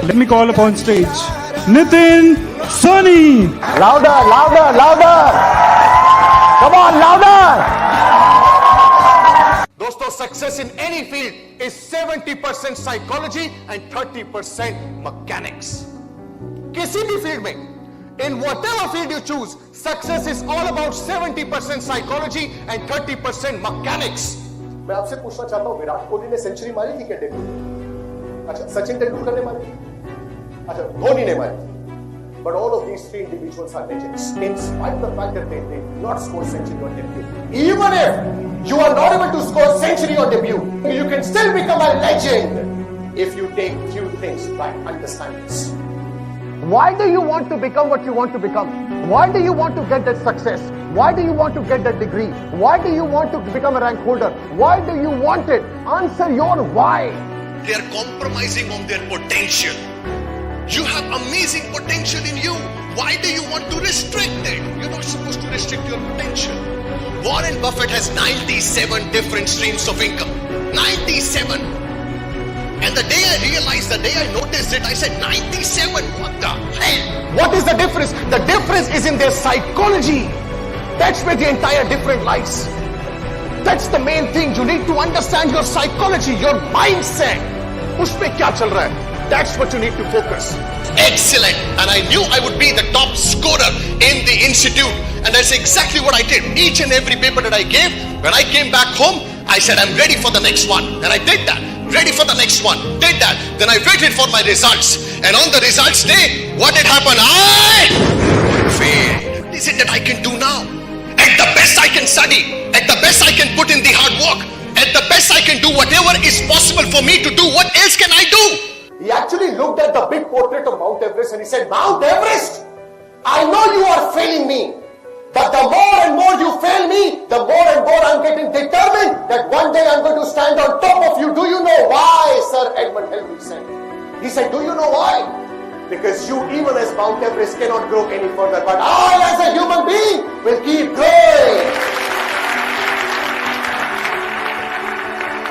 Let me call upon stage Nitin Soni. Louder, louder, louder. Come on, louder. दोस्तों, success in any field is 70% psychology and 30% mechanics. किसी भी field में, in whatever field you choose, success is all about 70% psychology and 30% mechanics. मैं आपसे पूछना चाहता हूं, विराट कोहली ने सेंचुरी मारी थी क्या डेब्यू? अच्छा, सचिन तेंदुलकर ने मारी? अच्छा, धोनी ने मारी? But all of these three individuals are legends. In spite of the fact that they did not score century on debut. Even if you are not able to score century on debut, you can still become a legend if you take few things right. Understand this. Why do you want to become what you want to become? Why do you want to get that success? Why do you want to get that degree? Why do you want to become a rank holder? Why do you want it? Answer your why. They are compromising on their potential. You have amazing potential in you. Why do you want to restrict it? You're not supposed to restrict your potential. Warren Buffett has 97 different streams of income. 97. And the day I realized, the day I noticed it, I said, 97, what the hell? What is the difference? The difference is in their psychology. That's where the entire difference lies. That's the main thing. You need to understand your psychology, your mindset. Usme kya chal raha hai? That's what you need to focus. Excellent. And I knew I would be the top scorer in the institute. And that's exactly what I did. Each and every paper that I gave, when I came back home, I said, I'm ready for the next one. And I did that. Ready for the next one. Did that. Then I waited for my results. And on the results day, what did happen? I failed. What is it that I can do now? At the best I can study. At the best I can put in the hard work. At the best I can do whatever is possible for me to do. What else can I do? He actually looked at the big portrait of Mount Everest and he said, Mount Everest, I know you are failing me. But the more and more you fail me, the more and more I'm getting determined that one day I'm going to stand on top of you. Do you know why, Sir Edmund Hillary said? He said, do you know why? Because you, even as Mount Everest, cannot grow any further. But I, as a human being, will keep growing.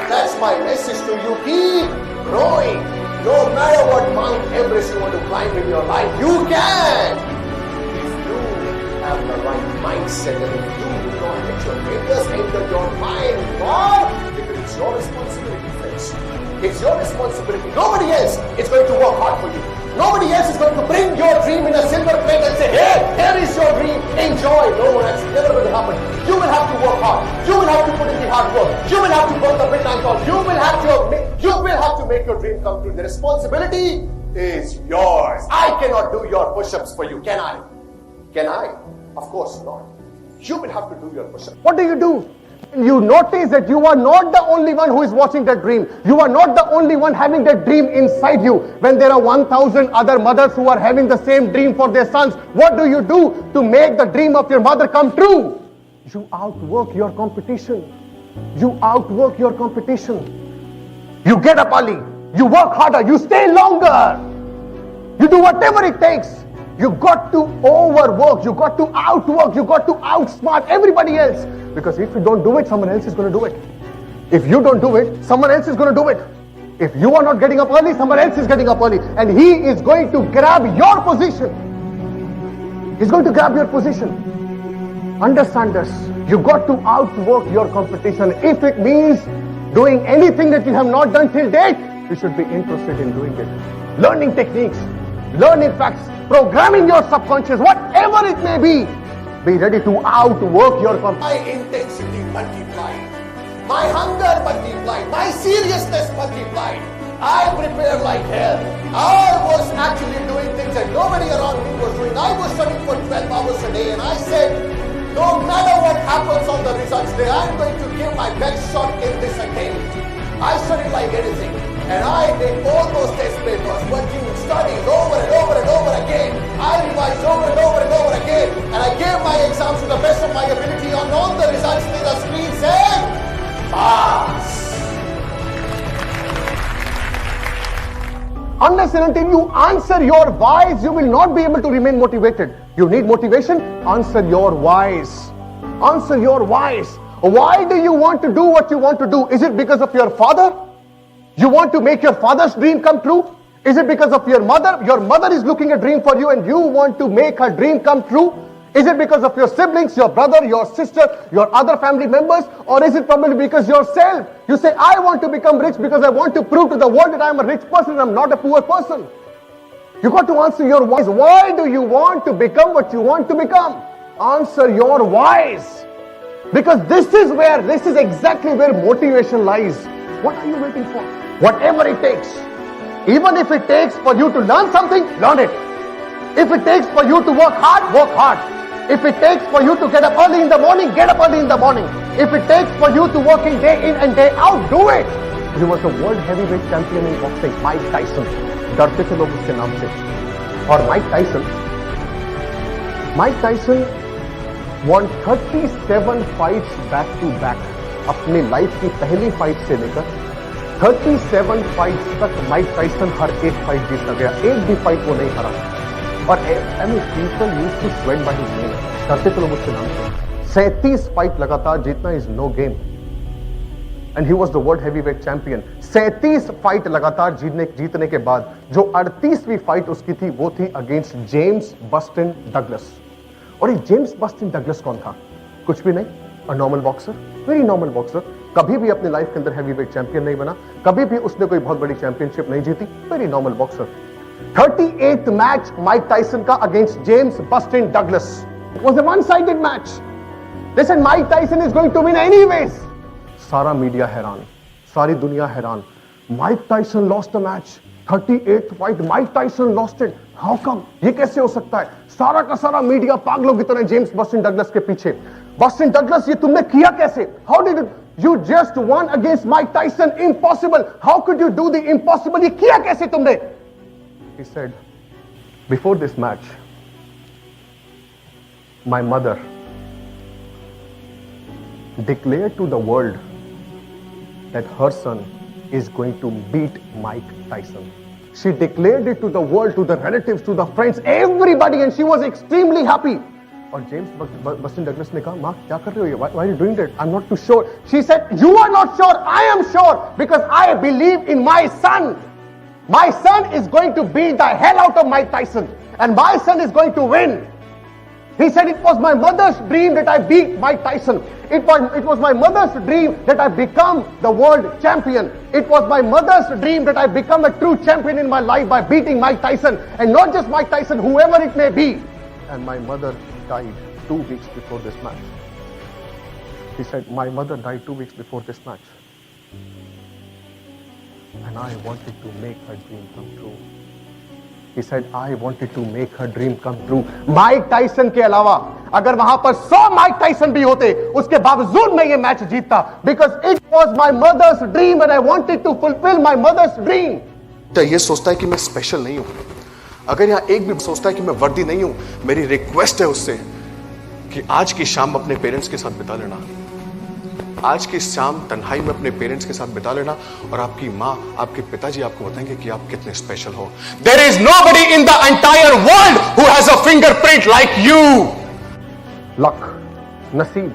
That's my message to you. Keep growing. No matter what Mount Everest you want to climb in your life, you can. If you have the right mindset and if you do not let your failures enter your mind, God, because it's your responsibility, friends. It's your responsibility. Nobody else is going to work hard for you. Nobody else is going to bring your dream in a silver plate and say, hey, here is your dream, enjoy. No, that's never going to happen. You will have to work hard. You will have to put in the hard work. You will have to burn the midnight oil. You will have to make your dream come true. The responsibility is yours. I cannot do your push-ups for you, can I? Can I? Of course not. You will have to do your push-ups. What do? You notice that you are not the only one who is watching that dream. You are not the only one having that dream inside you. When there are 1,000 other mothers who are having the same dream for their sons, what do you do to make the dream of your mother come true? You outwork your competition. You outwork your competition. You get up early. You work harder. You stay longer. You do whatever it takes. You got to overwork. You got to outwork. You got to outsmart everybody else. Because if you don't do it, someone else is going to do it. If you don't do it, someone else is going to do it. If you are not getting up early, someone else is getting up early. And he is going to grab your position. He's going to grab your position. Understand this. You got to outwork your competition. If it means doing anything that you have not done till date, you should be interested in doing it. Learning techniques, learning facts, programming your subconscious, whatever it may be. Be ready to outwork your competition. My intensity multiplied. My hunger multiplied. My seriousness multiplied. I prepared like hell. I was actually doing things that nobody around me was doing. I was studying for 12 hours a day and I said, no matter what happens on the results day, I'm going to give my best shot in this attempt. I studied like anything. And I did all those test papers, working, studying over and over and over again. I revised over and over and over again. And I gave my exams to the best of my ability. On all the results, the screen said, pass. Unless and until you answer your whys, you will not be able to remain motivated. You need motivation? Answer your whys. Answer your whys. Why do you want to do what you want to do? Is it because of your father? You want to make your father's dream come true? Is it because of your mother? Your mother is looking a dream for you and you want to make her dream come true? Is it because of your siblings, your brother, your sister, your other family members? Or is it probably because yourself? You say, I want to become rich because I want to prove to the world that I am a rich person and I'm not a poor person. You got to answer your whys. Why do you want to become what you want to become? Answer your whys. Because this is exactly where motivation lies. What are you waiting for? Whatever it takes. Even if it takes for you to learn something, learn it. If it takes for you to work hard, work hard. If it takes for you to get up early in the morning, get up early in the morning. If it takes for you to work in and day out, do it. He was the world heavyweight champion in boxing, Mike Tyson. डरते थे लोग उसके नाम से. और Mike Tyson won 37 fights back to back. अपनी life की पहली फाइट से लेकर 37 फाइट्स तक माइक टाइसन हर एक फाइट जीतता गया. एक भी फाइट वो नहीं हारा. और people used to swear by his name. डरते थे लोग उसके नाम से. 37 फाइट लगातार जीतना is no game. And he was the world heavyweight champion. 37 fight लगातार जीतने के बाद जो 38वीं फाइट उसकी थी वो थी अगेंस्ट जेम्स बस्टिन डगलस. और ये जेम्स बस्टिन डगलस कौन था? कुछ भी नहीं. A normal boxer, very normal boxer. कभी भी अपनी लाइफ के अंदर हेवीवेट चैंपियन नहीं बना. कभी भी उसने कोई बहुत बड़ी चैंपियनशिप नहीं जीती. Very normal boxer. 38th match Mike Tyson का against James Buster Douglas. It was a one sided match. They said Mike Tyson is going to win anyways. सारा मीडिया हैरान, सारी दुनिया हैरान. Mike Tyson lost the match. 38th fight Mike Tyson lost it. How come? ये कैसे हो सकता है? सारा का सारा मीडिया पागलों की तरह जेम्स बस्टिन डगलस के पीछे. बस्टिन डगलस, ये तुमने किया कैसे? How did it? You just won against Mike Tyson. Impossible. How could you do the impossible? ये किया कैसे तुमने? He said, before this match, my mother declared to the world that her son is going to beat Mike Tyson. She declared it to the world, to the relatives, to the friends, everybody, and she was extremely happy. और James Buster Douglas ने कहा, माँ क्या कर रहे हो? Why are you doing that? I'm not too sure. She said, you are not sure. I am sure because I believe in my son. My son is going to beat the hell out of Mike Tyson, and my son is going to win. He said, it was my mother's dream that I beat Mike Tyson. It was my mother's dream that I become the world champion. It was my mother's dream that I become a true champion in my life by beating Mike Tyson, and not just Mike Tyson, whoever it may be. And my mother died 2 weeks before this match. He said, my mother died 2 weeks before this match. And I wanted to make her dream come true. He said, I wanted to make her dream come true. Mike Tyson के अलावा अगर वहां पर 100 Mike Tyson भी होते, उसके बावजूद मैं ये मैच जीतता. Because it was my mother's dream and I wanted to fulfill my mother's dream. ये सोचता है कि मैं स्पेशल नहीं हूं. अगर यहां एक भी सोचता है कि मैं वर्दी नहीं हूं, मेरी रिक्वेस्ट है उससे कि आज की शाम अपने पेरेंट्स के साथ बिता लेना. आज की शाम तन्हाई में अपने पेरेंट्स के साथ बिता लेना और आपकी माँ, आपके पिताजी आपको बताएंगे कि आप कितने स्पेशल हो. There is nobody in the entire world who has a fingerprint like you. Luck, नसीब.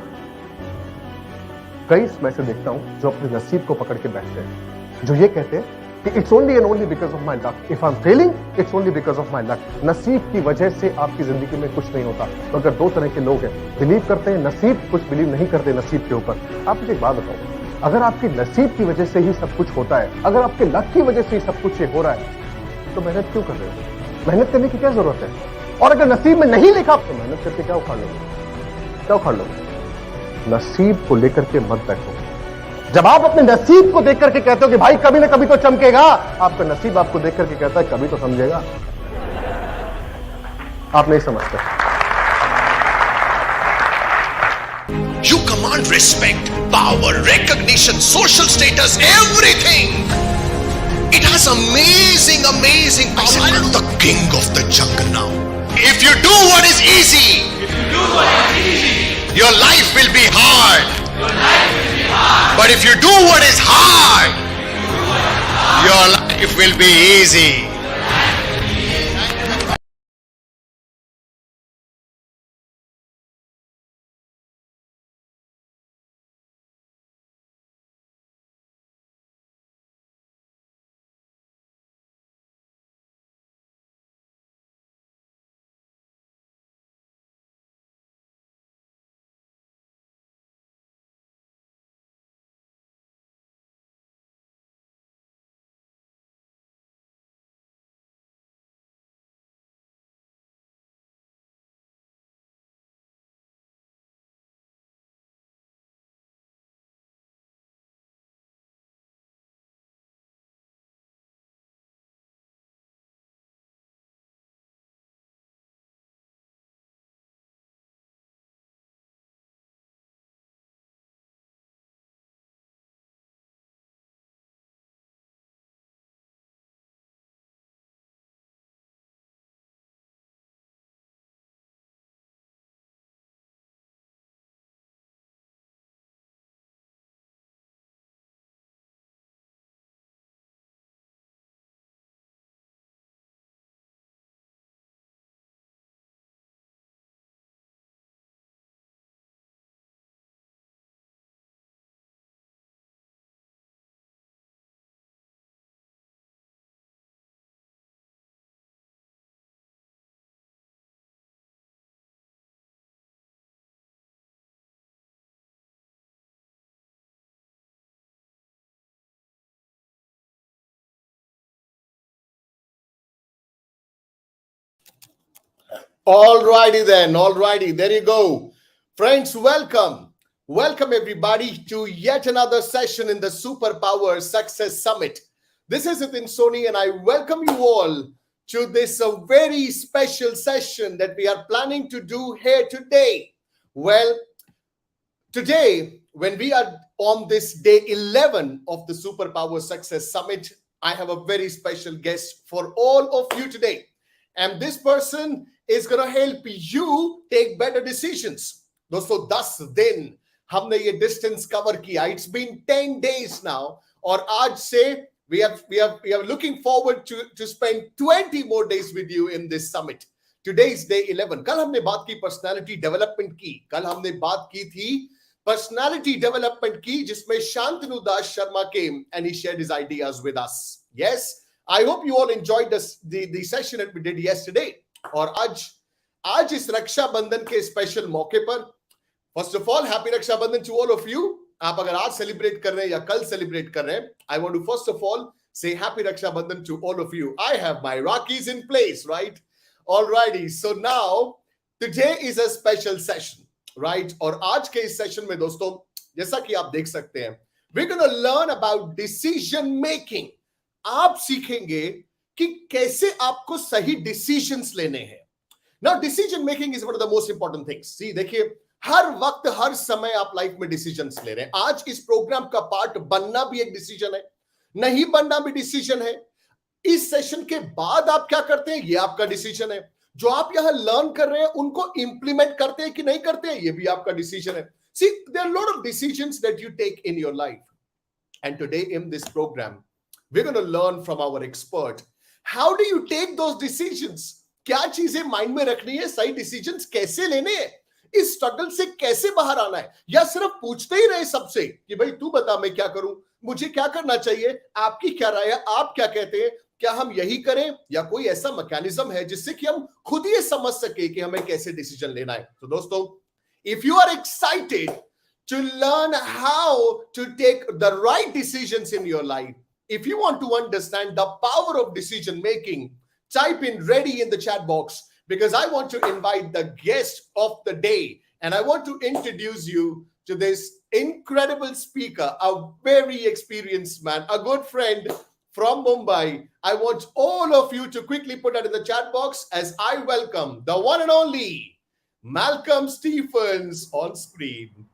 कई मैं से देखता हूं जो अपने नसीब को पकड़ के बैठते हैं, जो ये कहते हैं कि it's only and only because of my luck. If I'm failing, it's only because of my luck. नसीब की वजह से आपकी जिंदगी में कुछ नहीं होता. तो अगर दो तरह के लोग हैं, बिलीव करते हैं नसीब, कुछ बिलीव नहीं करते नसीब के ऊपर. आप मुझे एक बात बताओ, अगर आपकी नसीब की वजह से ही सब कुछ होता है, अगर आपके लक की वजह से ही सब कुछ ये हो रहा है, तो मेहनत क्यों कर रहे हो? मेहनत करने की क्या जरूरत है? और अगर नसीब में नहीं लिखा तो मेहनत करके क्या उखाड़ लोगे? क्या उखाड़ लोगे? नसीब को लेकर के मत बैठो. जब आप अपने नसीब को देख करके कहते हो कि भाई कभी ना कभी तो चमकेगा, आपका नसीब आपको देख करके कहता है कभी तो समझेगा. आप नहीं समझते. You command respect, power, recognition, social status, everything. It has amazing power. I am the king of the jungle now. If you do what is easy, your life will be hard. But if you do what is hard, your life will be easy. Alrighty then, alrighty, there you go. Friends, welcome. Welcome everybody to yet another session in the Superpower Success Summit. This is Nitin Soni and I welcome you all to this very special session that we are planning to do here today. Well, today, when we are on this day 11 of the Superpower Success Summit, I have a very special guest for all of you today. And this person is going to help you take better decisions. दोस्तों 10 दिन हमने ये distance cover किया. It's been 10 days now. और आज से we are looking forward to spend 20 more days with you in this summit. Today is day 11. कल हमने बात की personality development की. कल हमने बात की थी personality development की जिसमें शांतनु दास Sharma came and he shared his ideas with us. Yes, I hope you all enjoyed the session that we did yesterday. और आज इस रक्षाबंधन के स्पेशल मौके पर first of all happy Rakshabandhan to all of you. आप अगर आज सेलिब्रेट कर रहे हैं या कल सेलिब्रेट कर रहे हैं, I want to first of all say happy Rakshabandhan to all of you. I have my Rakis in place, right? Alrighty. So now today is a special session, right? और आज के इस सेशन में दोस्तों जैसा कि आप देख सकते हैं, we're going to learn about decision making. आप सीखेंगे कि कैसे आपको सही डिसीजंस लेने हैं. Now decision making is one of the most important things. See देखिए, हर वक्त हर समय आप लाइफ में डिसीजंस ले रहे हैं. आज इस प्रोग्राम का पार्ट बनना भी एक डिसीजन है, नहीं बनना भी डिसीजन है. इस सेशन के बाद आप क्या करते हैं ये आपका डिसीजन है. जो आप यहां लर्न कर रहे हैं उनको इंप्लीमेंट करते हैं कि नहीं करते हैं ये भी आपका डिसीजन है. See there are lot of decisions that you take in your life and today in this programme we're going to learn from our expert. How do you take those decisions? क्या चीजें mind में रखनी है, सही decisions कैसे लेने हैं, इस स्ट्रगल से कैसे बाहर आना है, या सिर्फ पूछते ही रहे सबसे कि भाई तू बता मैं क्या करूं, मुझे क्या करना चाहिए, आपकी क्या राय है, आप क्या कहते हैं, क्या हम यही करें या कोई ऐसा मैकेनिज्म है जिससे कि हम खुद ये समझ सके कि हमें कैसे डिसीजन लेना है. तो दोस्तों, if you are excited to learn how to take the right decisions in your life, if you want to understand the power of decision making, type in ready in the chat box because I want to invite the guest of the day and I want to introduce you to this incredible speaker, a very experienced man, a good friend from Mumbai. I want all of you to quickly put that in the chat box as I welcome the one and only Malcolm Stephens on screen.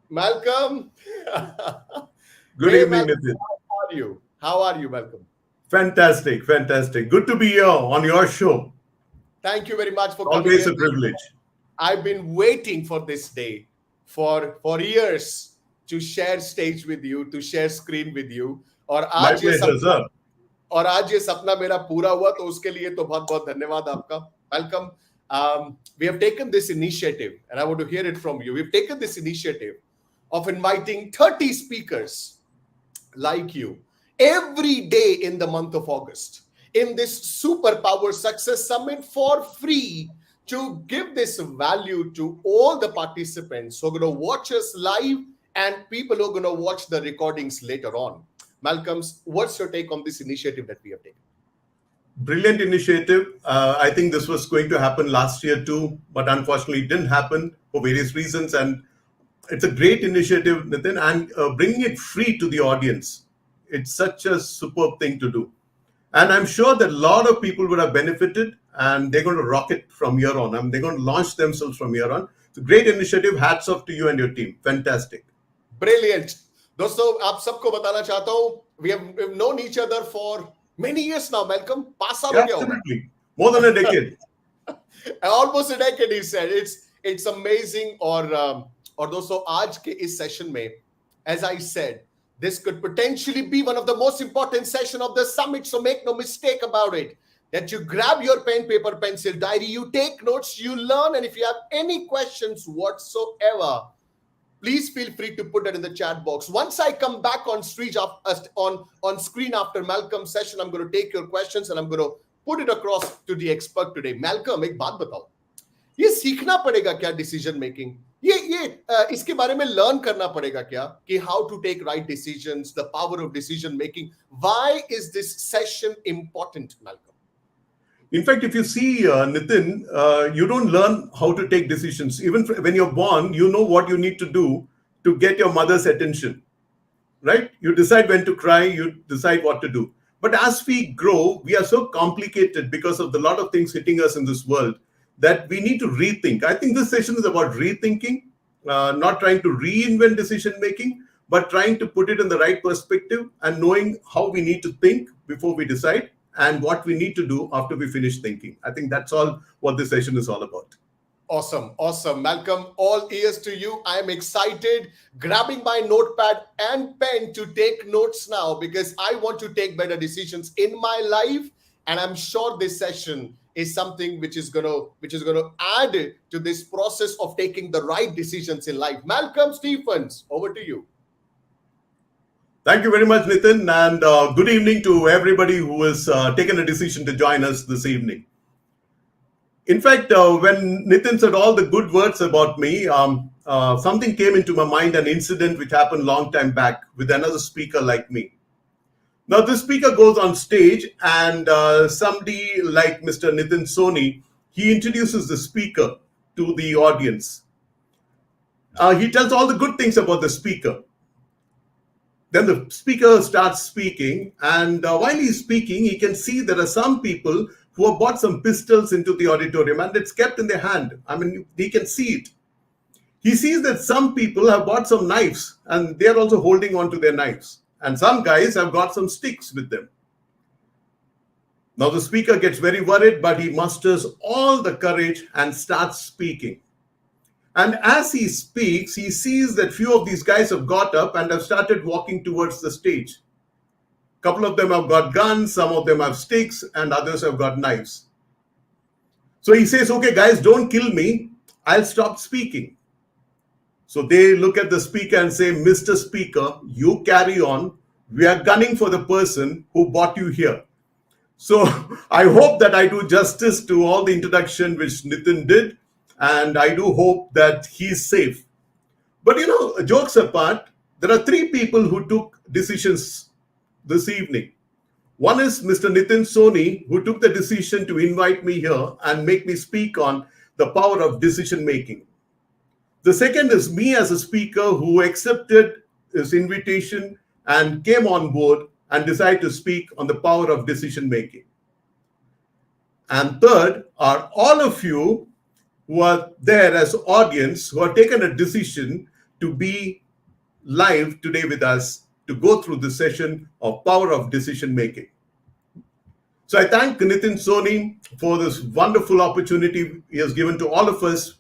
Malcolm. Good evening, Nitin. How are you? How are you, Malcolm? Fantastic, fantastic. Good to be here on your show. Thank you very much for coming. Always a privilege. I've been waiting for this day for years to share stage with you, to share screen with you. और आज ये सपना मेरा पूरा हुआ तो उसके लिए तो बहुत बहुत धन्यवाद आपका. Malcolm, we have taken this initiative and I want to hear it from you. We've taken this initiative of inviting 30 speakers like you every day in the month of August in this Superpower Success Summit for free to give this value to all the participants who are going to watch us live and people who are going to watch the recordings later on. Malcolm, what's your take on this initiative that we have taken? Brilliant initiative. I think this was going to happen last year too, but unfortunately it didn't happen for various reasons. And it's a great initiative, Nitin, and bringing it free to the audience. It's such a superb thing to do. And I'm sure that a lot of people would have benefited and they're going to rock it from here on. I mean, they're going to launch themselves from here on. It's a great initiative. Hats off to you and your team. Fantastic. Brilliant. दोस्तों, आप सबको बताना चाहता हूँ, we have known each other for many years now, Malcolm. 5 साल हो गया होगा. Absolutely. More than a decade. Almost a decade, he said. It's amazing. और दोस्तों, आज के इस सेशन में, as I said, this could potentially be one of the most important session of the summit. So make no mistake about it. That you grab your pen, paper, pencil, diary, you take notes, you learn, and if you have any questions whatsoever, please feel free to put it in the chat box. Once I come back on screen after Malcolm's session, I'm going to take your questions and I'm going to put it across to the expert today. Malcolm, एक बात बताओ, ये सीखना पड़ेगा क्या decision making? ये इसके बारे में लर्न करना पड़ेगा क्या कि how to take right decisions, the power of decision making? Why is this session important, Malcolm? In fact, if you see, Nitin, you don't learn how to take decisions. Even when you're born, you know what you need to do to get your mother's attention, right? You decide when to cry, you decide what to do. But as we grow, we are so complicated because of the lot of things hitting us in this world that we need to rethink. I think this session is about rethinking, not trying to reinvent decision making, but trying to put it in the right perspective and knowing how we need to think before we decide and what we need to do after we finish thinking. I think that's all what this session is all about. Awesome. Awesome. Malcolm, all ears to you. I am excited, grabbing my notepad and pen to take notes now because I want to take better decisions in my life. And I'm sure this session is something which is gonna add to this process of taking the right decisions in life. Malcolm Stephens, over to you. Thank you very much, Nitin, and good evening to everybody who has taken a decision to join us this evening. In fact, when Nitin said all the good words about me, something came into my mind, an incident which happened a long time back with another speaker like me. Now, this speaker goes on stage and somebody like Mr. Nitin Soni, he introduces the speaker to the audience. He tells all the good things about the speaker. Then the speaker starts speaking, and while he's speaking, he can see there are some people who have brought some pistols into the auditorium and it's kept in their hand. I mean, he can see it. He sees that some people have bought some knives and they're also holding on to their knives. And some guys have got some sticks with them. Now the speaker gets very worried, but he musters all the courage and starts speaking. And as he speaks, he sees that few of these guys have got up and have started walking towards the stage. A couple of them have got guns, some of them have sticks, and others have got knives. So he says, okay, guys, don't kill me. I'll stop speaking. So they look at the speaker and say, Mr. Speaker, you carry on. We are gunning for the person who brought you here. So I hope that I do justice to all the introduction which Nitin did. And I do hope that he's safe. But jokes apart, there are three people who took decisions this evening. One is Mr. Nitin Soni, who took the decision to invite me here and make me speak on the power of decision making. The second is me as a speaker who accepted his invitation and came on board and decided to speak on the power of decision making. And third are all of you who are there as audience who have taken a decision to be live today with us to go through this session of power of decision making. So I thank Nitin Soni for this wonderful opportunity he has given to all of us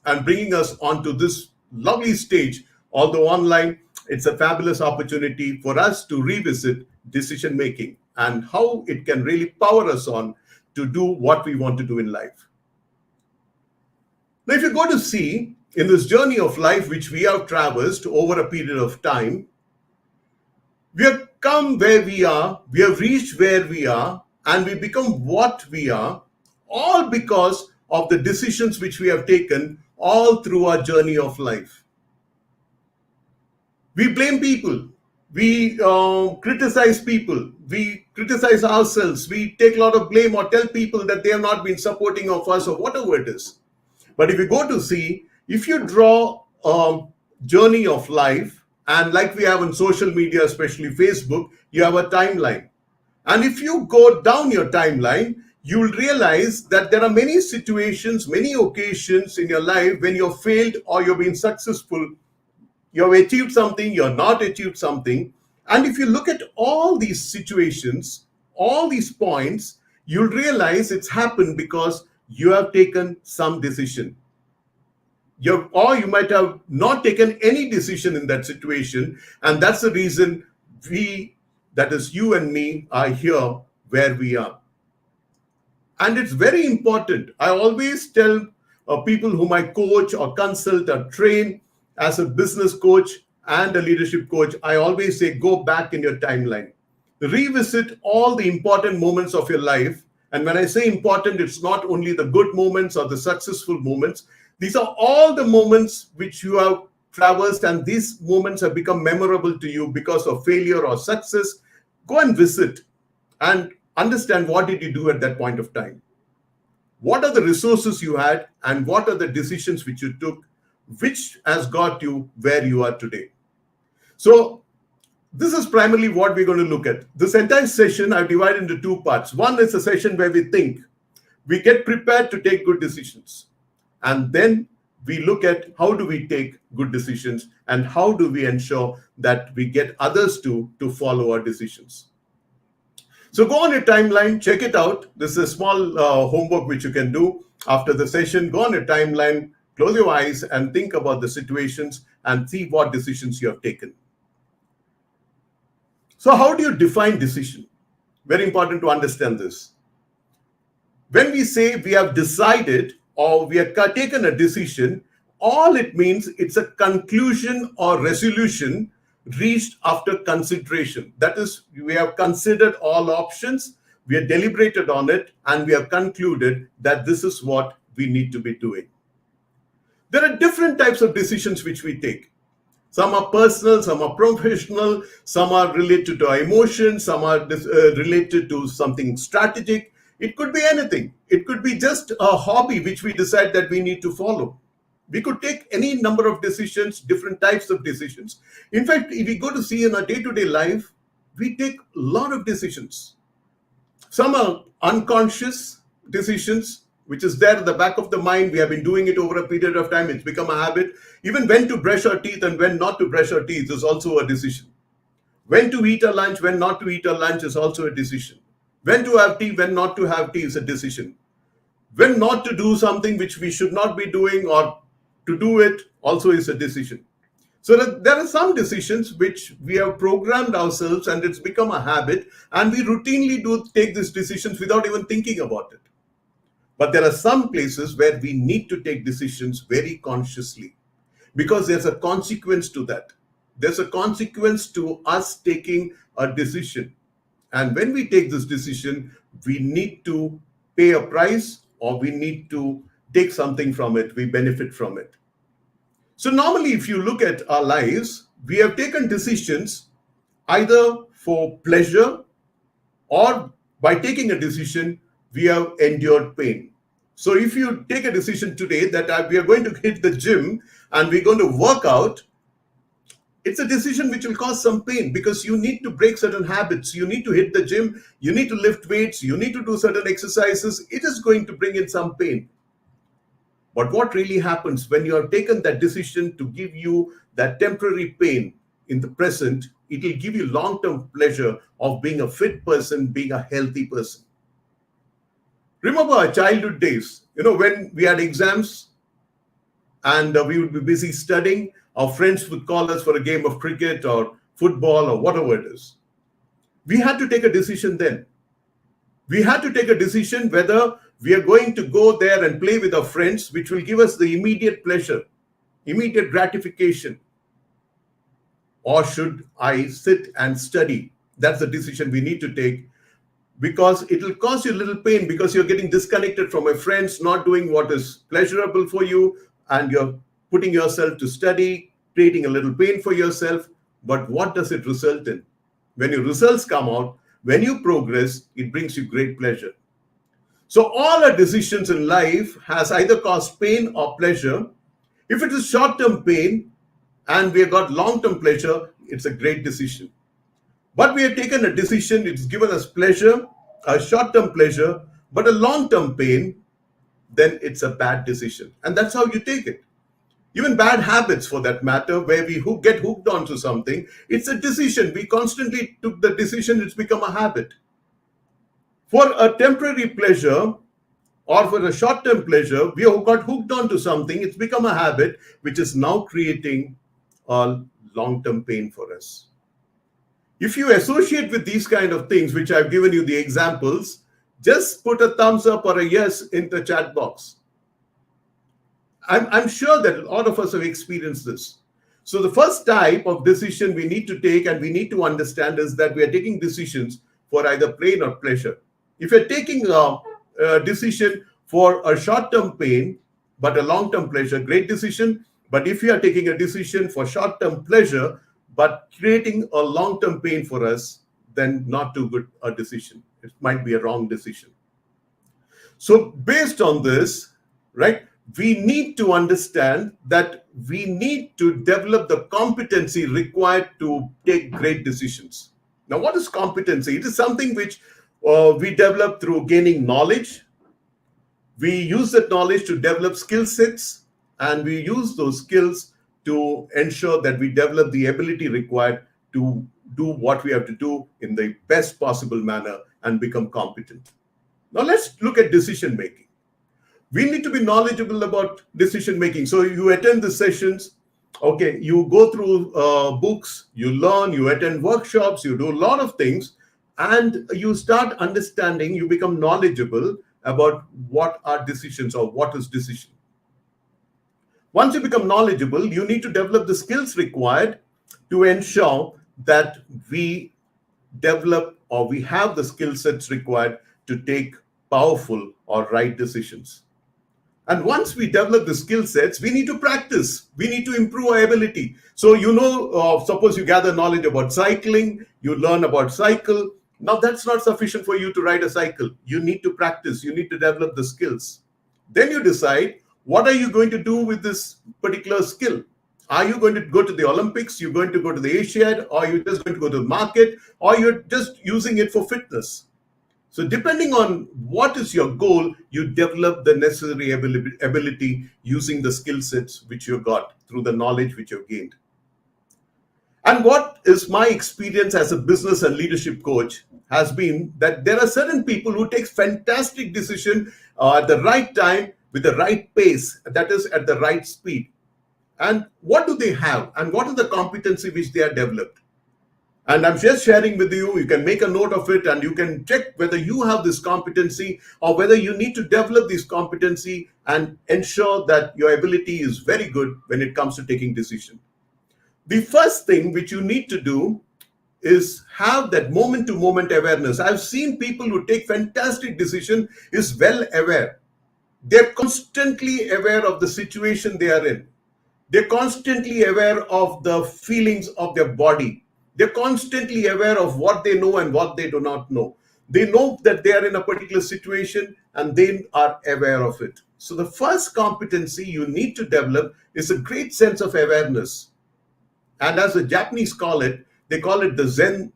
and bringing us onto this lovely stage. Although online, it's a fabulous opportunity for us to revisit decision making and how it can really power us on to do what we want to do in life. Now, if you go to see in this journey of life which we have traversed over a period of time, we have come where we are, we have reached where we are, and we become what we are, all because of the decisions which we have taken all through our journey of life. We blame people, we criticize people, we criticize ourselves, we take a lot of blame or tell people that they have not been supporting of us or whatever it is. But if you go to see, if you draw a journey of life, and like we have on social media, especially Facebook, you have a timeline. And if you go down your timeline, you will realize that there are many situations, many occasions in your life when you've failed or you've been successful. You've achieved something, you're not achieved something. And if you look at all these situations, all these points, you'll realize it's happened because you have taken some decision. Or you might have not taken any decision in that situation. And that's the reason we, that is you and me, are here where we are. And it's very important. I always tell people whom I coach or consult or train as a business coach and a leadership coach, I always say, go back in your timeline. Revisit all the important moments of your life. And when I say important, it's not only the good moments or the successful moments. These are all the moments which you have traversed, and these moments have become memorable to you because of failure or success. Go and visit and understand what did you do at that point of time. What are the resources you had, and what are the decisions which you took, which has got you where you are today? So this is primarily what we're going to look at. This entire session I've divided into two parts. One is a session where we think, we get prepared to take good decisions, and then we look at how do we take good decisions and how do we ensure that we get others to follow our decisions. So go on your timeline, check it out. This is a small homework which you can do after the session. Go on your timeline, close your eyes and think about the situations and see what decisions you have taken. So how do you define decision? Very important to understand this. When we say we have decided or we have taken a decision, all it means it's a conclusion or resolution reached after consideration. That is, we have considered all options, we have deliberated on it, and we have concluded that this is what we need to be doing. There are different types of decisions which we take. Some are personal, some are professional, some are related to our emotions, some are related to something strategic. It could be anything. It could be just a hobby which we decide that we need to follow. We could take any number of decisions, different types of decisions. In fact, if we go to see in our day-to-day life, we take a lot of decisions. Some are unconscious decisions, which is there at the back of the mind. We have been doing it over a period of time. It's become a habit. Even when to brush our teeth and when not to brush our teeth is also a decision. When to eat our lunch, when not to eat our lunch is also a decision. When to have tea, when not to have tea is a decision. When not to do something which we should not be doing or to do it also is a decision. So there are some decisions which we have programmed ourselves and it's become a habit, and we routinely do take these decisions without even thinking about it. But there are some places where we need to take decisions very consciously because there's a consequence to that. There's a consequence to us taking a decision. And when we take this decision, we need to pay a price or we need to take something from it, we benefit from it. So normally, if you look at our lives, we have taken decisions either for pleasure or by taking a decision, we have endured pain. So if you take a decision today that we are going to hit the gym and we're going to work out, it's a decision which will cause some pain because you need to break certain habits. You need to hit the gym, you need to lift weights, you need to do certain exercises. It is going to bring in some pain. But what really happens when you have taken that decision to give you that temporary pain in the present, it will give you long-term pleasure of being a fit person, being a healthy person. Remember our childhood days, when we had exams and we would be busy studying, our friends would call us for a game of cricket or football or whatever it is. We had to take a decision then. We had to take a decision whether we are going to go there and play with our friends, which will give us the immediate pleasure, immediate gratification. Or should I sit and study? That's the decision we need to take because it will cause you a little pain because you're getting disconnected from your friends, not doing what is pleasurable for you, and you're putting yourself to study, creating a little pain for yourself. But what does it result in? When your results come out, when you progress, it brings you great pleasure. So all our decisions in life has either caused pain or pleasure. If it is short-term pain and we have got long-term pleasure, it's a great decision. But we have taken a decision, it's given us pleasure, a short-term pleasure, but a long-term pain, then it's a bad decision. And that's how you take it. Even bad habits for that matter, where we get hooked onto something, it's a decision. We constantly took the decision, it's become a habit. For a temporary pleasure or for a short-term pleasure, we have got hooked onto something, it's become a habit, which is now creating a long-term pain for us. If you associate with these kind of things, which I've given you the examples, just put a thumbs up or a yes in the chat box. I'm sure that a lot of us have experienced this. So the first type of decision we need to take and we need to understand is that we are taking decisions for either pain or pleasure. If you're taking a decision for a short-term pain, but a long-term pleasure, great decision. But if you are taking a decision for short-term pleasure, but creating a long-term pain for us, then not too good a decision. It might be a wrong decision. So based on this, right, we need to understand that we need to develop the competency required to take great decisions. Now, what is competency? It is something which we develop through gaining knowledge. We use that knowledge to develop skill sets, and we use those skills to ensure that we develop the ability required to do what we have to do in the best possible manner and become competent. Now let's look at decision making. We need to be knowledgeable about decision making. So you attend the sessions, okay, you go through books, you learn, you attend workshops, you do a lot of things, and you start understanding, you become knowledgeable about what are decisions or what is decision. Once you become knowledgeable, you need to develop the skills required to ensure that we develop or we have the skill sets required to take powerful or right decisions. And once we develop the skill sets, we need to practice. We need to improve our ability. So, suppose you gather knowledge about cycling, you learn about cycle. Now, that's not sufficient for you to ride a cycle. You need to practice. You need to develop the skills. Then you decide, what are you going to do with this particular skill? Are you going to go to the Olympics? You're going to go to the Asiad? Or you're just going to go to the market? Or you're just using it for fitness? So depending on what is your goal, you develop the necessary ability using the skill sets which you got through the knowledge which you've gained. And what is my experience as a business and leadership coach has been that there are certain people who take fantastic decision at the right time with the right pace, that is at the right speed. And what do they have? And what is the competency which they are developed? And I'm just sharing with you, you can make a note of it and you can check whether you have this competency or whether you need to develop this competency and ensure that your ability is very good when it comes to taking decision. The first thing which you need to do is have that moment-to-moment awareness. I've seen people who take fantastic decision is well aware. They're constantly aware of the situation they are in. They're constantly aware of the feelings of their body. They're constantly aware of what they know and what they do not know. They know that they are in a particular situation and they are aware of it. So the first competency you need to develop is a great sense of awareness. And as the Japanese call it, they call it the Zen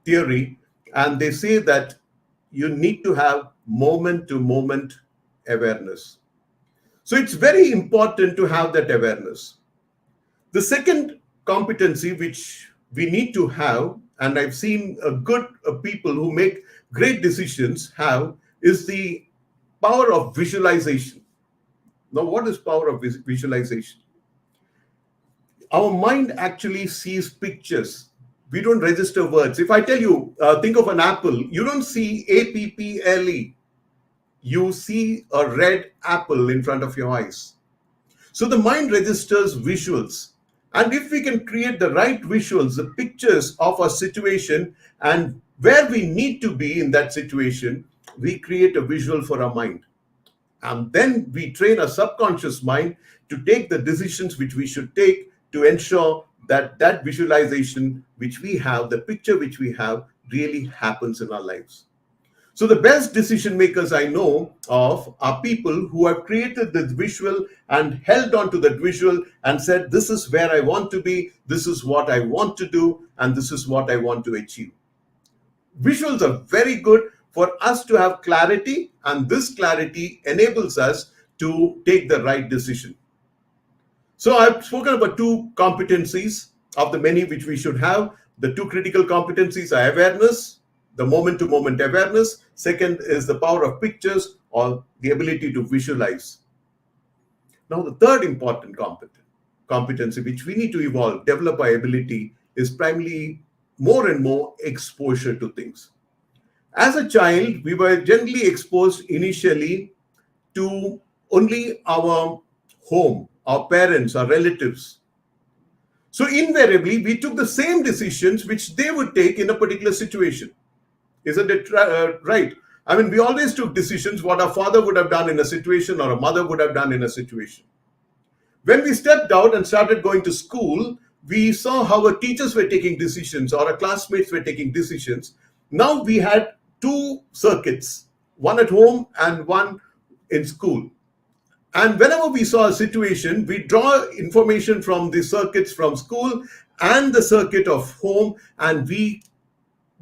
theory. And they say that you need to have moment-to-moment awareness. So it's very important to have that awareness. The second competency which we need to have, and I've seen good people who make great decisions have, is the power of visualization. Now, what is power of visualization? Our mind actually sees pictures. We don't register words. If I tell you, think of an apple, you don't see A-P-P-L-E. You see a red apple in front of your eyes. So the mind registers visuals. And if we can create the right visuals, the pictures of our situation and where we need to be in that situation, we create a visual for our mind. And then we train our subconscious mind to take the decisions which we should take to ensure that that visualization which we have, the picture which we have, really happens in our lives. So the best decision makers I know of are people who have created this visual and held on to that visual and said, this is where I want to be, this is what I want to do, and this is what I want to achieve. Visuals are very good for us to have clarity, and this clarity enables us to take the right decision. So I've spoken about two competencies of the many which we should have. The two critical competencies are awareness, the moment-to-moment awareness. Second is the power of pictures or the ability to visualize. Now, the third important competency which we need to evolve, develop our ability, is primarily more and more exposure to things. As a child, we were generally exposed initially to only our home, our parents, our relatives. So invariably, we took the same decisions which they would take in a particular situation. Isn't it right? I mean, we always took decisions what our father would have done in a situation or a mother would have done in a situation. When we stepped out and started going to school, we saw how our teachers were taking decisions or our classmates were taking decisions. Now we had two circuits. one at home and one in school. And whenever we saw a situation, we draw information from the circuits from school and the circuit of home, and we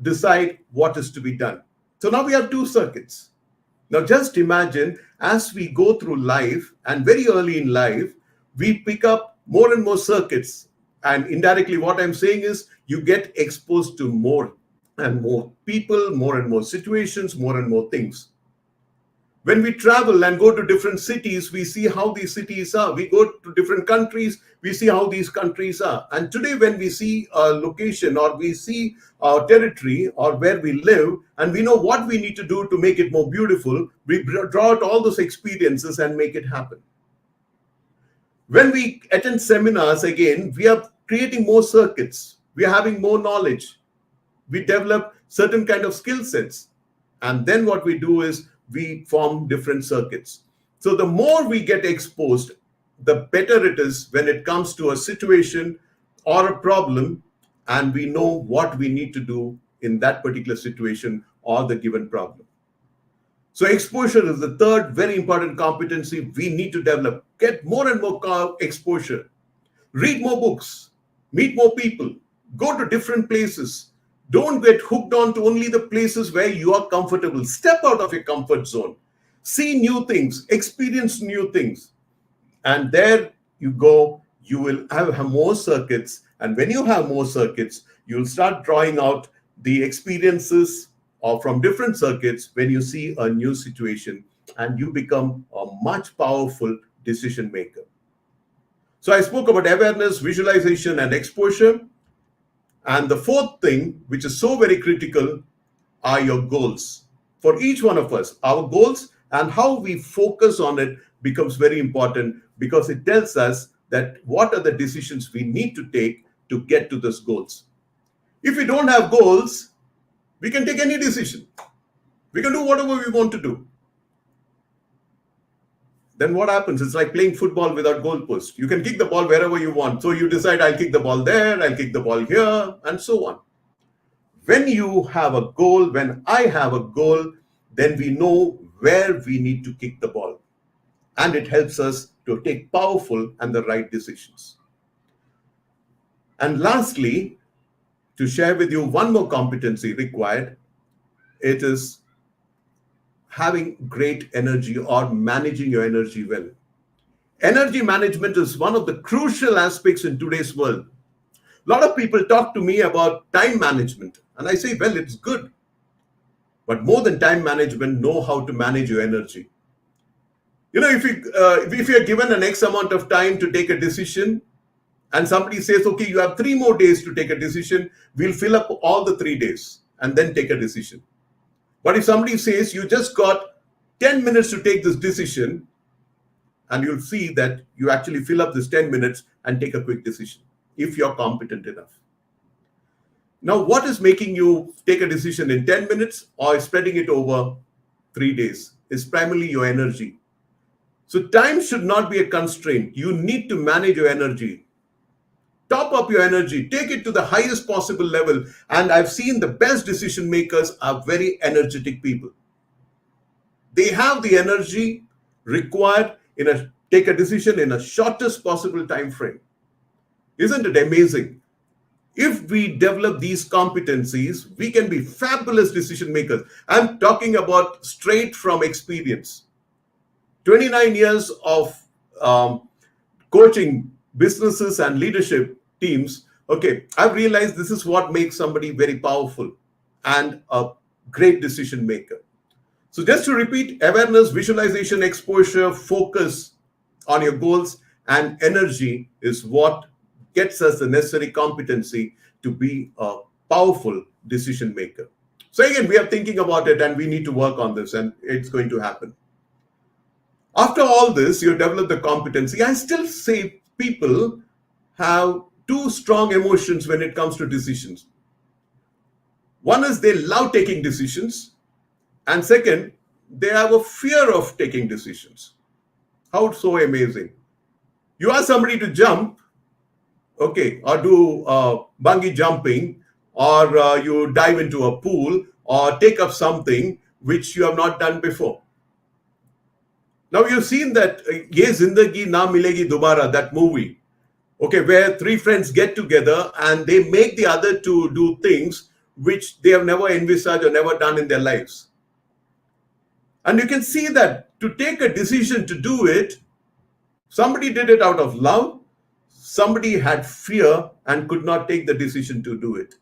decide what is to be done. So now we have two circuits. Now just imagine, as we go through life, and very early in life, we pick up more and more circuits. And indirectly, what I'm saying is you get exposed to more and more people, more and more situations, more and more things. When we travel and go to different cities, we see how these cities are. We go to different countries, we see how these countries are. And today, when we see a location or we see our territory or where we live, and we know what we need to do to make it more beautiful, we draw out all those experiences and make it happen. When we attend seminars, again, we are creating more circuits. We are having more knowledge. We develop certain kind of skill sets. And then what we do is we form different circuits. So the more we get exposed, the better it is when it comes to a situation or a problem, and we know what we need to do in that particular situation or the given problem. So exposure is the third very important competency we need to develop. Get more and more exposure. Read more books. Meet more people. Go to different places. Don't get hooked on to only the places where you are comfortable. Step out of your comfort zone. See new things. Experience new things. And there you go. You will have more circuits. And when you have more circuits, you'll start drawing out the experiences or from different circuits when you see a new situation, and you become a much powerful decision maker. So I spoke about awareness, visualization, and exposure. And the fourth thing, which is so very critical, are your goals. For each one of us, our goals and how we focus on it becomes very important, because it tells us that what are the decisions we need to take to get to those goals. If we don't have goals, we can take any decision. We can do whatever we want to do. Then what happens? It's like playing football without goalposts. You can kick the ball wherever you want. So you decide, I'll kick the ball there, I'll kick the ball here, and so on. When you have a goal, when I have a goal, then we know where we need to kick the ball. And it helps us to take powerful and the right decisions. And lastly, to share with you one more competency required, it is having great energy or managing your energy well. Energy management is one of the crucial aspects in today's world. A lot of people talk to me about time management, and I say, well, it's good. But more than time management, know how to manage your energy. You know, if you're given an X amount of time to take a decision, and somebody says, okay, you have 3 more days to take a decision, we'll fill up all the 3 days and then take a decision. But if somebody says you just got 10 minutes to take this decision, and you'll see that you actually fill up this 10 minutes and take a quick decision, if you're competent enough. Now, what is making you take a decision in 10 minutes or spreading it over 3 days? Is primarily your energy. So time should not be a constraint. You need to manage your energy. Top up your energy, take it to the highest possible level. And I've seen the best decision makers are very energetic people. They have the energy required take a decision in a shortest possible time frame. Isn't it amazing? If we develop these competencies, we can be fabulous decision makers. I'm talking about straight from experience. 29 years of coaching businesses and leadership teams. Okay, I've realized this is what makes somebody very powerful and a great decision maker. So just to repeat, awareness, visualization, exposure, focus on your goals, and energy is what gets us the necessary competency to be a powerful decision maker. So again, we are thinking about it and we need to work on this, and it's going to happen. After all this, you develop the competency. I still say people have 2 strong emotions when it comes to decisions. One is they love taking decisions, and second, they have a fear of taking decisions. How so amazing. You ask somebody to jump, okay, or do bungee jumping, or you dive into a pool, or take up something, which you have not done before. Now you've seen that Ye Zindagi Na Milegi Dobara, that movie, okay, where three friends get together and they make the other two do things which they have never envisaged or never done in their lives. And you can see that to take a decision to do it, somebody did it out of love, somebody had fear and could not take the decision to do it.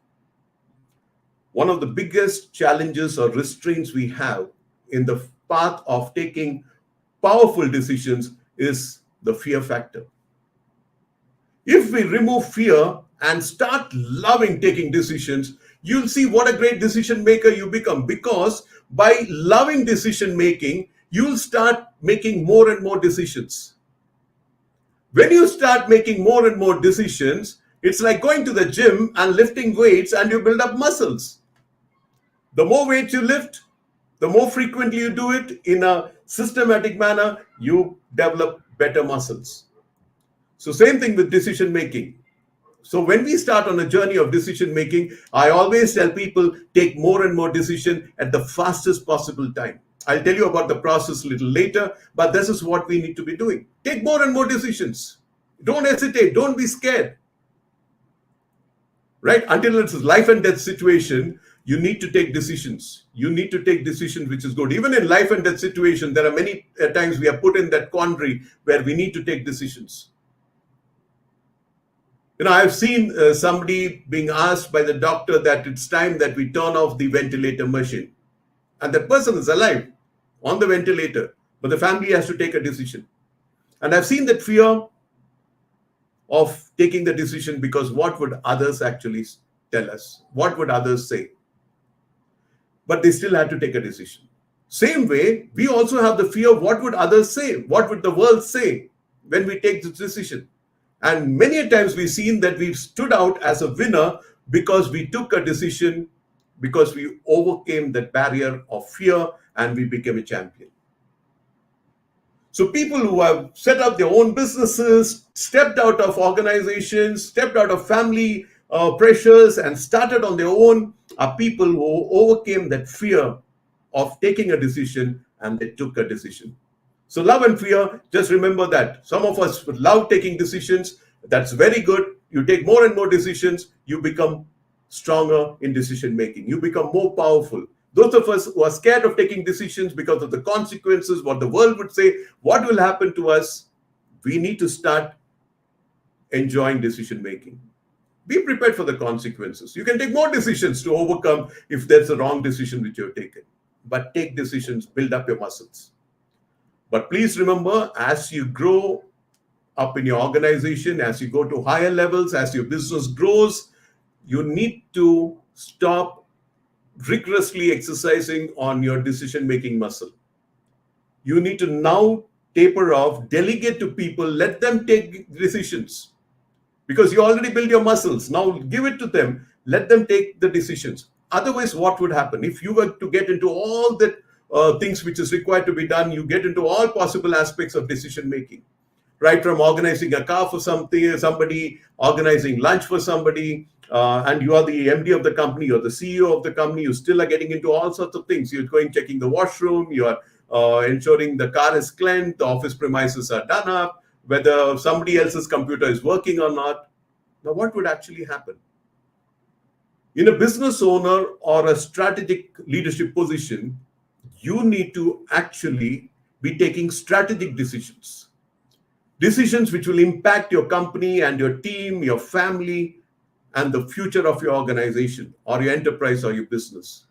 One of the biggest challenges or restraints we have in the path of taking powerful decisions is the fear factor. If we remove fear and start loving taking decisions, you'll see what a great decision maker you become, because by loving decision making, you'll start making more and more decisions. When you start making more and more decisions, it's like going to the gym and lifting weights and you build up muscles. The more weights you lift, the more frequently you do it in a systematic manner, you develop better muscles. So same thing with decision making. So when we start on a journey of decision making, I always tell people, take more and more decision at the fastest possible time. I'll tell you about the process a little later, but this is what we need to be doing. Take more and more decisions. Don't hesitate. Don't be scared. Right? Until it's a life and death situation, you need to take decisions. You need to take decisions which is good. Even in life and death situation, there are many times we are put in that quandary where we need to take decisions. You know, I've seen somebody being asked by the doctor that it's time that we turn off the ventilator machine. And that person is alive on the ventilator, but the family has to take a decision. And I've seen that fear of taking the decision because what would others actually tell us? What would others say? But they still had to take a decision. Same way, we also have the fear of what would others say? What would the world say when we take this decision? And many times we've seen that we've stood out as a winner because we took a decision, because we overcame that barrier of fear and we became a champion. So people who have set up their own businesses, stepped out of organizations, stepped out of family pressures and started on their own are people who overcame that fear of taking a decision and they took a decision. So love and fear, just remember that. Some of us would love taking decisions. That's very good. You take more and more decisions, you become stronger in decision making. You become more powerful. Those of us who are scared of taking decisions because of the consequences, what the world would say, what will happen to us, we need to start enjoying decision making. Be prepared for the consequences. You can take more decisions to overcome if there's a wrong decision which you've taken. But take decisions, build up your muscles. But please remember, as you grow up in your organization, as you go to higher levels, as your business grows, you need to stop rigorously exercising on your decision-making muscle. You need to now taper off, delegate to people, let them take decisions. Because you already built your muscles. Now give it to them, let them take the decisions. Otherwise, what would happen? If you were to get into all the things which is required to be done, you get into all possible aspects of decision making. Right from organizing a car for somebody, organizing lunch for somebody, and you are the MD of the company, you're the CEO of the company, you still are getting into all sorts of things. You're going, checking the washroom, you are ensuring the car is cleaned, the office premises are done up, whether somebody else's computer is working or not. Now, what would actually happen? In a business owner or a strategic leadership position, you need to actually be taking strategic decisions. Decisions which will impact your company and your team, your family, and the future of your organization or your enterprise or your business.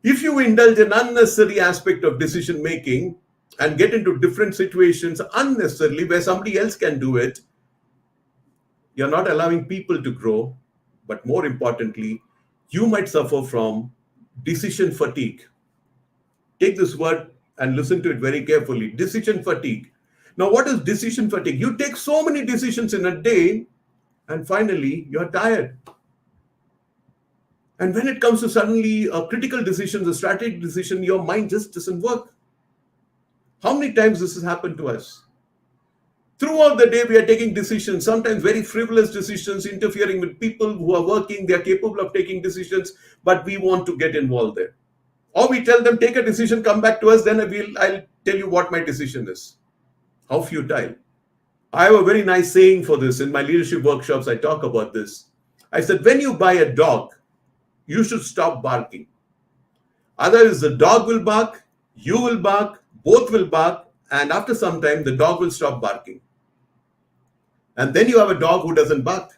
If you indulge in unnecessary aspect of decision making and get into different situations unnecessarily where somebody else can do it, you're not allowing people to grow, but more importantly, you might suffer from decision fatigue. Take this word and listen to it very carefully. Decision fatigue. Now, what is decision fatigue? You take so many decisions in a day, and finally, you're tired. And when it comes to suddenly a critical decision, a strategic decision, your mind just doesn't work. How many times this has happened to us? Throughout the day, we are taking decisions, sometimes very frivolous decisions, interfering with people who are working. They are capable of taking decisions, but we want to get involved there. Or we tell them, take a decision, come back to us, then I'll tell you what my decision is. How futile. I have a very nice saying for this. In my leadership workshops, I talk about this. I said, when you buy a dog, you should stop barking. Otherwise, the dog will bark, you will bark, both will bark, and after some time, the dog will stop barking. And then you have a dog who doesn't bark.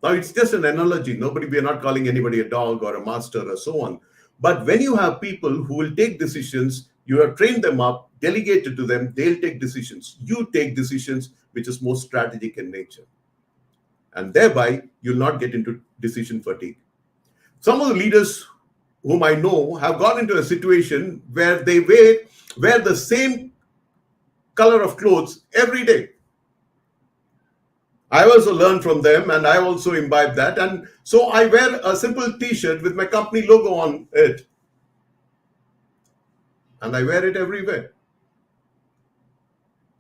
Now, it's just an analogy. We are not calling anybody a dog or a master or so on. But when you have people who will take decisions, you have trained them up, delegated to them, they'll take decisions. You take decisions which is more strategic in nature. And thereby, you'll not get into decision fatigue. Some of the leaders whom I know have got into a situation where they wear the same color of clothes every day. I also learned from them and I also imbibe that. And so I wear a simple t-shirt with my company logo on it. And I wear it everywhere.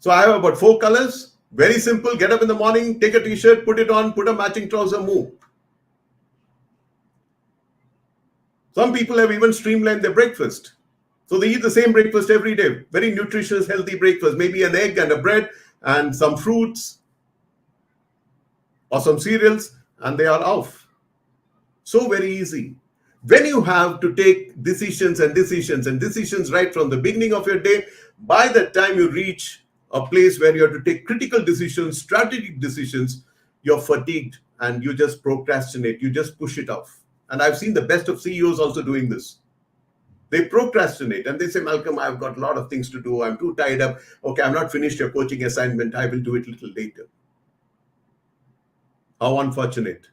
So I have about 4 colors. Very simple. Get up in the morning, take a t-shirt, put it on, put a matching trouser, move. Some people have even streamlined their breakfast. So they eat the same breakfast every day. Very nutritious, healthy breakfast. Maybe an egg and a bread and some fruits or some cereals, and they are off. So very easy. When you have to take decisions right from the beginning of your day, by the time you reach a place where you have to take critical decisions, strategic decisions, you're fatigued and you just procrastinate, you just push it off. And I've seen the best of CEOs also doing this. They procrastinate and they say, Malcolm, I've got a lot of things to do. I'm too tied up. Okay, I'm not finished your coaching assignment. I will do it a little later. How unfortunate.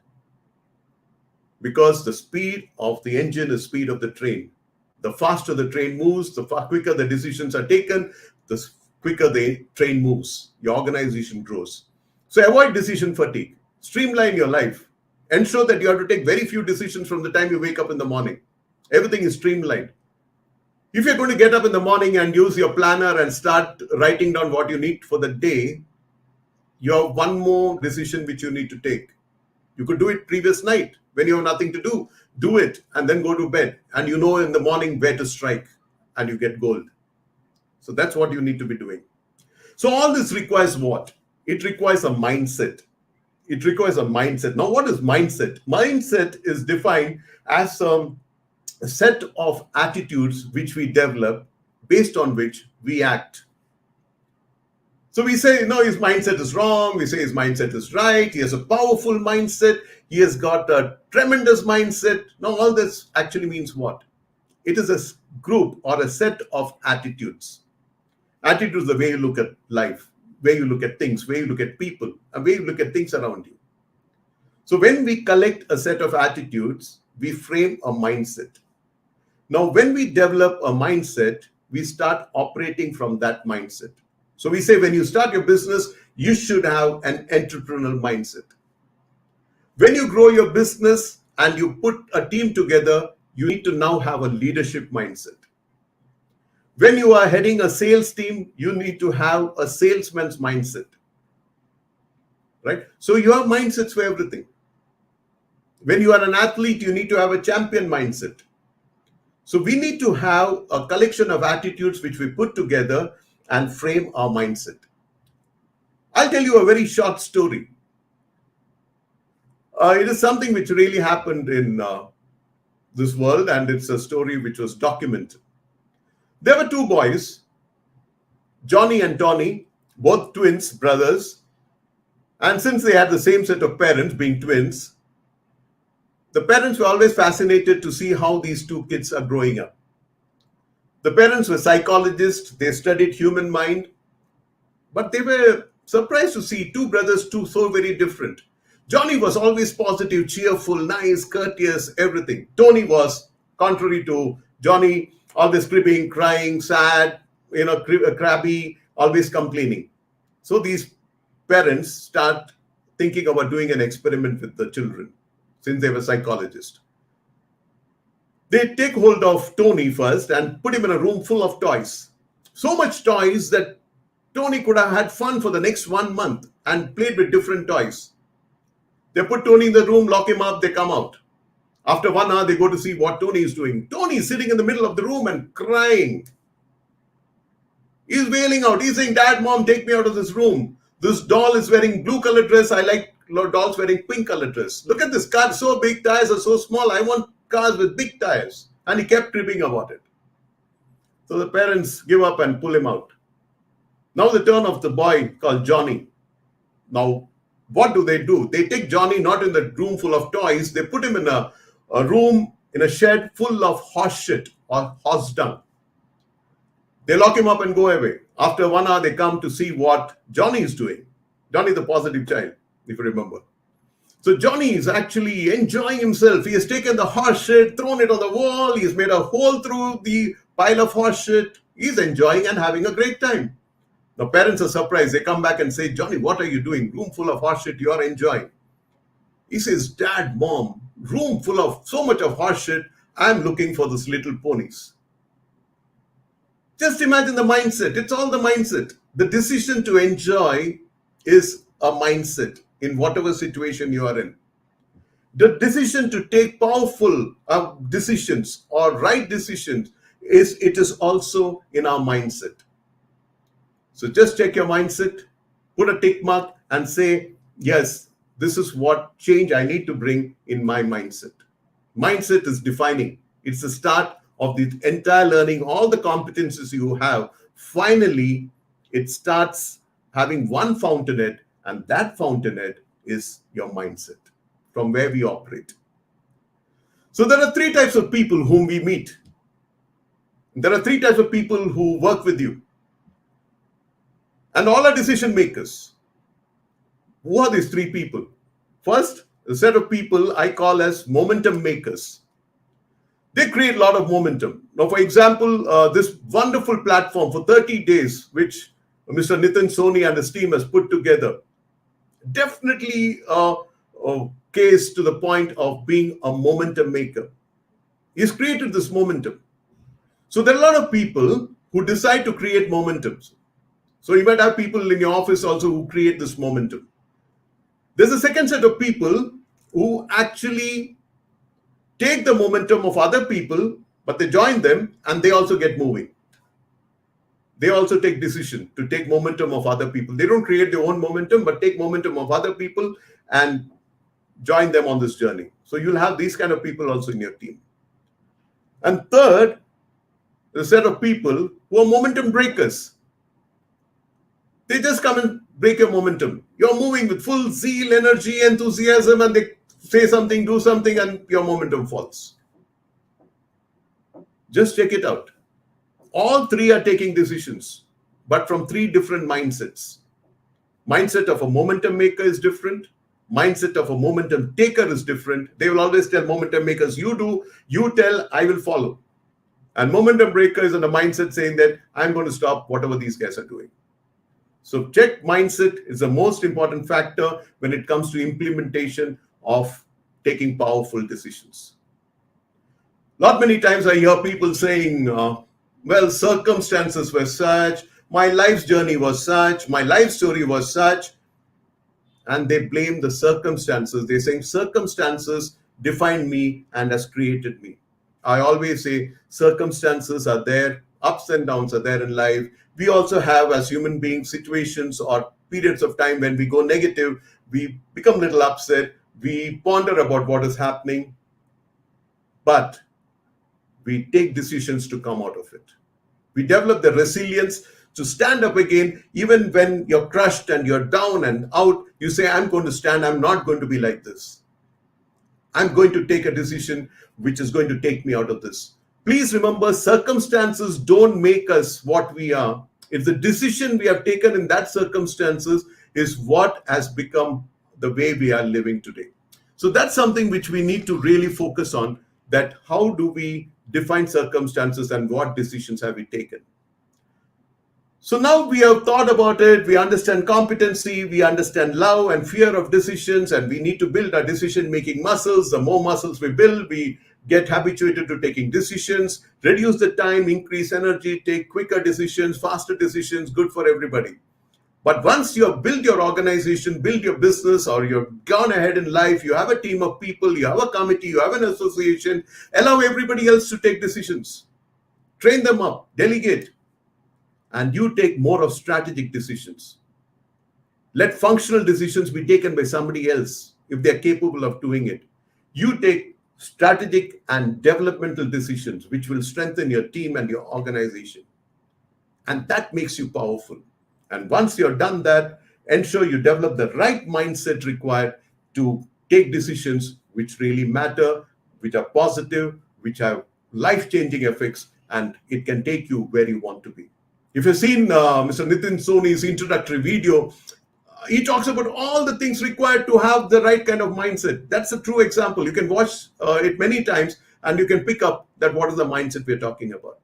Because the speed of the engine is speed of the train. The faster the train moves, the quicker the decisions are taken, the quicker the train moves. Your organization grows. So avoid decision fatigue. Streamline your life. Ensure that you have to take very few decisions from the time you wake up in the morning. Everything is streamlined. If you're going to get up in the morning and use your planner and start writing down what you need for the day, you have one more decision which you need to take. You could do it previous night when you have nothing to do. Do it and then go to bed. And you know in the morning where to strike and you get gold. So that's what you need to be doing. So all this requires what? It requires a mindset. It requires a mindset. Now, what is mindset? Mindset is defined as a set of attitudes which we develop based on which we act. So we say, no, his mindset is wrong. We say his mindset is right. He has a powerful mindset. He has got a tremendous mindset. Now, all this actually means what? It is a group or a set of attitudes. Attitude is the way you look at life, where you look at things, where you look at people, and where you look at things around you. So when we collect a set of attitudes, we frame a mindset. Now, when we develop a mindset, we start operating from that mindset. So we say when you start your business, you should have an entrepreneurial mindset. When you grow your business and you put a team together, you need to now have a leadership mindset. When you are heading a sales team, you need to have a salesman's mindset, right? So you have mindsets for everything. When you are an athlete, you need to have a champion mindset. So we need to have a collection of attitudes which we put together and frame our mindset. I'll tell you a very short story. It is something which really happened in this world, and it's a story which was documented. There were 2 boys, Johnny and Tony, both twins, brothers. And since they had the same set of parents, being twins, the parents were always fascinated to see how these 2 kids are growing up. The parents were psychologists. They studied human mind. But they were surprised to see 2 brothers, 2 so very different. Johnny was always positive, cheerful, nice, courteous, everything. Tony was, contrary to Johnny, always cribbing, crying, sad, crabby, always complaining. So these parents start thinking about doing an experiment with the children, since they were psychologists. They take hold of Tony first and put him in a room full of toys. So much toys that Tony could have had fun for the next 1 month and played with different toys. They put Tony in the room, lock him up, they come out. After 1 hour, they go to see what Tony is doing. Tony is sitting in the middle of the room and crying. He's wailing out. He's saying, Dad, Mom, take me out of this room. This doll is wearing blue colored dress. I like dolls wearing pink colored dress. Look at this car, so big, tires are so small. I want cars with big tires. And he kept tripping about it. So the parents give up and pull him out. Now the turn of the boy called Johnny. Now, what do? They take Johnny not in the room full of toys. They put him in a room, in a shed full of horse shit or horse dung. They lock him up and go away. After 1 hour, they come to see what Johnny is doing. Johnny, the positive child, if you remember. So Johnny is actually enjoying himself. He has taken the horse shit, thrown it on the wall. He's made a hole through the pile of horse shit. He's enjoying and having a great time. The parents are surprised. They come back and say, Johnny, what are you doing? Room full of horse shit, you are enjoying. He says, Dad, Mom, room full of so much of horse shit, I'm looking for those little ponies. Just imagine the mindset. It's all the mindset. The decision to enjoy is a mindset in whatever situation you are in. The decision to take powerful decisions or right decisions is also in our mindset. So just check your mindset, put a tick mark and say, yes, this is what change I need to bring in my mindset. Mindset is defining. It's the start of the entire learning, all the competencies you have. Finally, it starts having one fountainhead, and that fountainhead is your mindset, from where we operate. So there are 3 types of people whom we meet. There are 3 types of people who work with you. And all are decision makers. Who are these 3 people? First, a set of people I call as momentum makers. They create a lot of momentum. Now, for example, this wonderful platform for 30 days, which Mr. Nitin Soni and his team has put together, definitely a case to the point of being a momentum maker. He's created this momentum. So there are a lot of people who decide to create momentums. So you might have people in your office also who create this momentum. There's a second set of people who actually take the momentum of other people, but they join them and they also get moving. They also take decision to take momentum of other people. They don't create their own momentum, but take momentum of other people and join them on this journey. So you'll have these kind of people also in your team. And third, the set of people who are momentum breakers. They just come and break your momentum. You're moving with full zeal, energy, enthusiasm, and they say something, do something, and your momentum falls. Just check it out. All 3 are taking decisions, but from 3 different mindsets. Mindset of a momentum maker is different. Mindset of a momentum taker is different. They will always tell momentum makers, you do, you tell, I will follow. And momentum breaker is in a mindset saying that I'm going to stop whatever these guys are doing. So check mindset is the most important factor when it comes to implementation of taking powerful decisions. Not many times I hear people saying, well, circumstances were such, my life's journey was such, my life story was such, and they blame the circumstances. They're saying circumstances define me and has created me. I always say circumstances are there, ups and downs are there in life. We also have, as human beings, situations or periods of time when we go negative, we become a little upset, we ponder about what is happening, but we take decisions to come out of it. We develop the resilience to stand up again, even when you're crushed and you're down and out. You say, I'm going to stand, I'm not going to be like this. I'm going to take a decision which is going to take me out of this. Please remember, circumstances don't make us what we are. It's the decision we have taken in that circumstances is what has become the way we are living today. So that's something which we need to really focus on, that how do we define circumstances and what decisions have we taken. So now we have thought about it, we understand competency, we understand love and fear of decisions, and we need to build our decision-making muscles. The more muscles we build, we get habituated to taking decisions, reduce the time, increase energy, take quicker decisions, faster decisions, good for everybody. But once you have built your organization, built your business, or you've gone ahead in life, you have a team of people, you have a committee, you have an association, allow everybody else to take decisions. Train them up, delegate, and you take more of strategic decisions. Let functional decisions be taken by somebody else if they're capable of doing it. You take strategic and developmental decisions which will strengthen your team and your organization. And that makes you powerful. And once you're done that, ensure you develop the right mindset required to take decisions which really matter, which are positive, which have life-changing effects, and it can take you where you want to be. If you've seen Mr. Nitin Soni's introductory video, he talks about all the things required to have the right kind of mindset. That's a true example. You can watch it many times and you can pick up that what is the mindset we're talking about.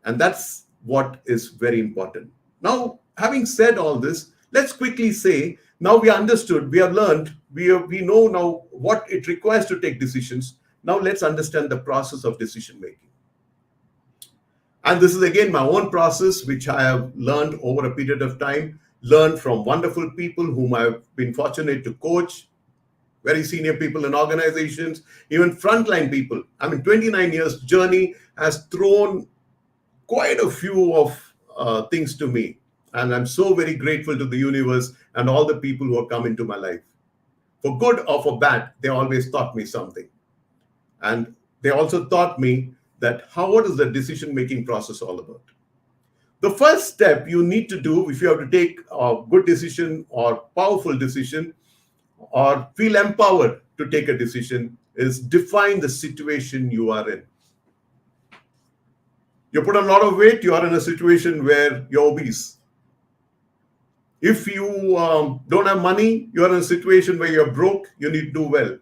And that's what is very important. Now, having said all this, let's quickly say, now we understood, we have learned, we know now what it requires to take decisions. Now let's understand the process of decision making. And this is again my own process, which I have learned over a period of time, learned from wonderful people whom I've been fortunate to coach, very senior people in organizations, even frontline people. 29 years journey has thrown quite a few of things to me. And I'm so very grateful to the universe and all the people who have come into my life. For good or for bad, they always taught me something. And they also taught me that what is the decision-making process all about? The first step you need to do if you have to take a good decision or powerful decision or feel empowered to take a decision is define the situation you are in. You put on a lot of weight, you are in a situation where you're obese. If you don't have money, you are in a situation where you're broke, you need to do well.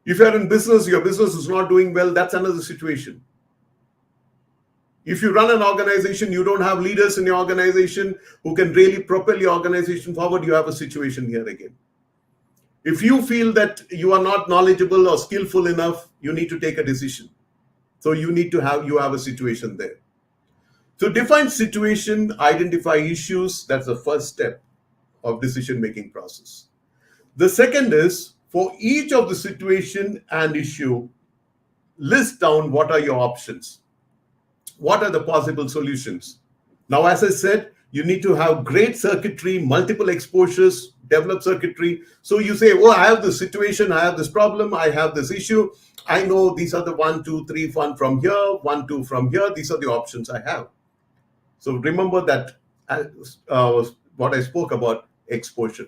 If you're in business, your business is not doing well, that's another situation. If you run an organization, you don't have leaders in your organization who can really propel your organization forward, you have a situation here again. If you feel that you are not knowledgeable or skillful enough, you need to take a decision. So you have a situation there. So define situation, identify issues. That's the first step of decision-making process. The second is for each of the situation and issue, list down what are your options. What are the possible solutions? Now, as I said, you need to have great circuitry, multiple exposures, develop circuitry. So you say, oh, I have this situation, I have this problem, I have this issue. I know these are the 1, 2, 3, 1 from here, 1, 2 from here. These are the options I have. So remember that what I spoke about exposure.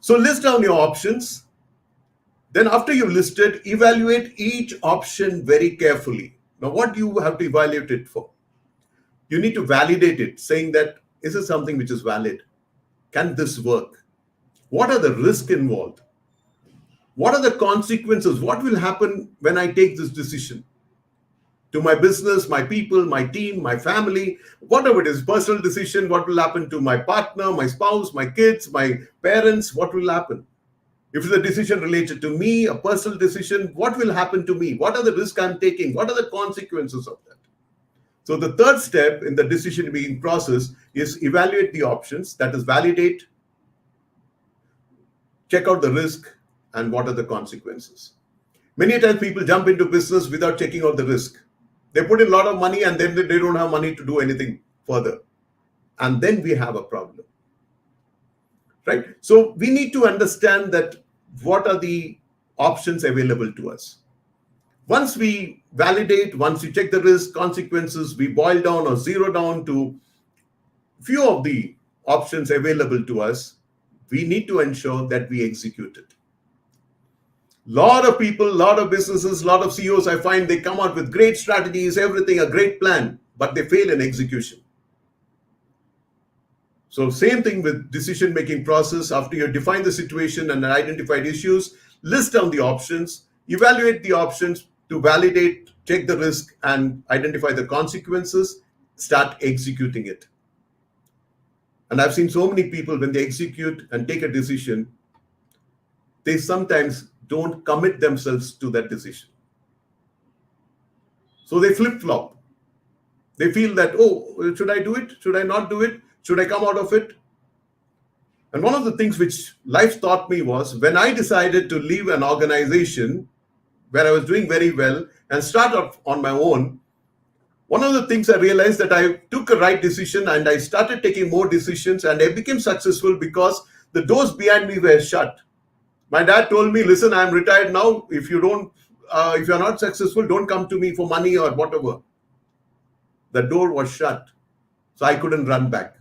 So list down your options. Then after you've listed, evaluate each option very carefully. Now, what do you have to evaluate it for? You need to validate it, saying that, is it something which is valid? Can this work? What are the risks involved? What are the consequences? What will happen when I take this decision? To my business, my people, my team, my family, whatever it is, personal decision, what will happen to my partner, my spouse, my kids, my parents, what will happen? If it's a decision related to me, a personal decision, what will happen to me? What are the risks I'm taking? What are the consequences of that? So the third step in the decision-making process is evaluate the options, that is validate, check out the risk, and what are the consequences. Many times people jump into business without checking out the risk. They put in a lot of money and then they don't have money to do anything further. And then we have a problem. Right? So we need to understand that what are the options available to us. Once we validate, once we check the risk, consequences, we boil down or zero down to few of the options available to us, we need to ensure that we execute it. Lot of people, lot of businesses, lot of CEOs, I find they come out with great strategies, everything, a great plan, but they fail in execution. So same thing with decision-making process. After you define the situation and identified issues, list down the options, evaluate the options to validate, check the risk, and identify the consequences, start executing it. And I've seen so many people, when they execute and take a decision, they sometimes don't commit themselves to that decision. So they flip-flop. They feel that, oh, should I do it? Should I not do it? Should I come out of it? And one of the things which life taught me was when I decided to leave an organization where I was doing very well and start up on my own, one of the things I realized that I took a right decision and I started taking more decisions and I became successful because the doors behind me were shut. My dad told me, listen, I'm retired now. If you're not successful, don't come to me for money or whatever. The door was shut. So I couldn't run back.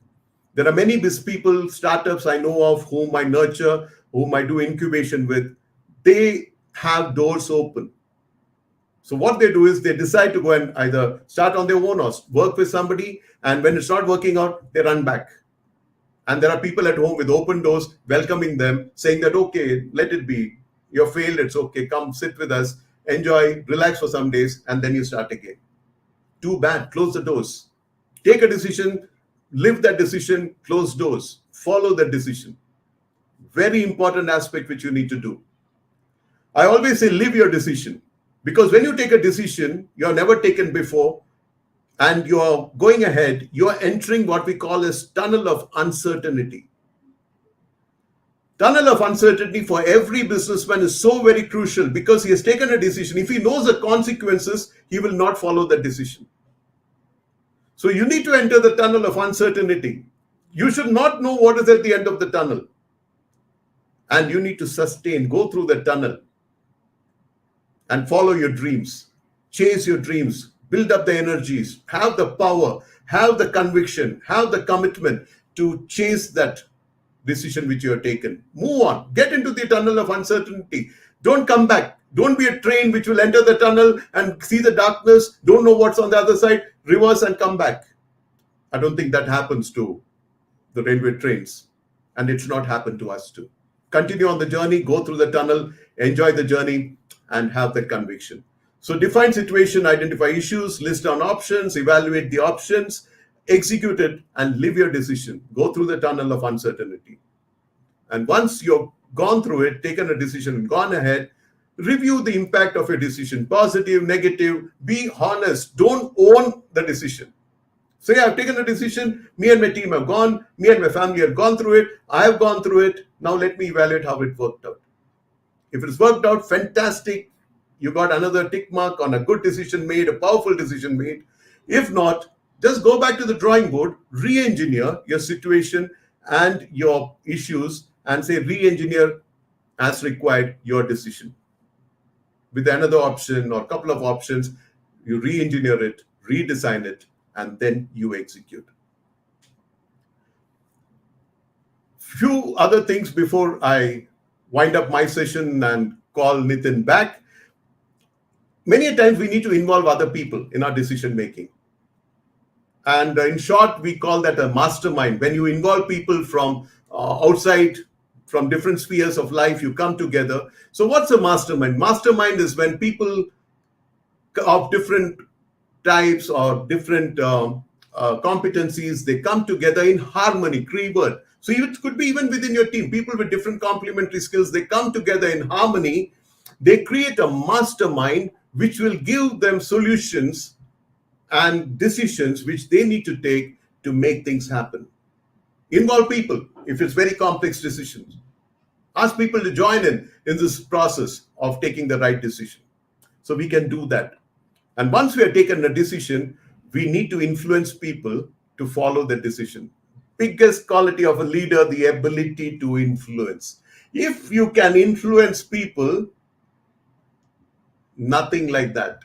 There are many people, startups I know of whom I nurture, whom I do incubation with. They have doors open. So what they do is they decide to go and either start on their own or work with somebody. And when it's not working out, they run back. And there are people at home with open doors welcoming them, saying that, okay, let it be. You're failed, it's okay. Come sit with us, enjoy, relax for some days, and then you start again. Too bad. Close the doors. Take a decision, live that decision, close doors, follow that decision. Very important aspect which you need to do. I always say live your decision, because when you take a decision you have never taken before and you're going ahead, you're entering what we call as tunnel of uncertainty. Tunnel of uncertainty for every businessman is so very crucial because he has taken a decision. If he knows the consequences, he will not follow that decision. So you need to enter the tunnel of uncertainty. You should not know what is at the end of the tunnel. And you need to sustain, go through the tunnel and follow your dreams. Chase your dreams, build up the energies, have the power, have the conviction, have the commitment to chase that decision which you have taken. Move on, get into the tunnel of uncertainty. Don't come back. Don't be a train which will enter the tunnel and see the darkness, don't know what's on the other side, reverse and come back. I don't think that happens to the railway trains, and it should not happen to us too. Continue on the journey, go through the tunnel, enjoy the journey, and have that conviction. So define situation, identify issues, list down options, evaluate the options, execute it, and live your decision. Go through the tunnel of uncertainty. And once you've gone through it, taken a decision and gone ahead, review the impact of your decision, positive, negative, be honest, don't own the decision. Say, I've taken a decision, me and my team have gone, me and my family have gone through it, I have gone through it, now let me evaluate how it worked out. If it's worked out, fantastic, you got another tick mark on a good decision made, a powerful decision made. If not, just go back to the drawing board, re-engineer your situation and your issues and say re-engineer as required your decision. With another option or a couple of options, you re-engineer it, redesign it, and then you execute. Few other things before I wind up my session and call Nitin back. Many times we need to involve other people in our decision making. And in short, we call that a mastermind. When you involve people from outside, from different spheres of life, you come together. So what's a mastermind? Mastermind is when people of different types or different competencies, they come together in harmony, keyword. So it could be even within your team, people with different complementary skills, they come together in harmony. They create a mastermind which will give them solutions and decisions which they need to take to make things happen. Involve people if it's very complex decisions. Ask people to join in this process of taking the right decision. So we can do that. And once we have taken a decision, we need to influence people to follow the decision. Biggest quality of a leader, the ability to influence. If you can influence people, nothing like that.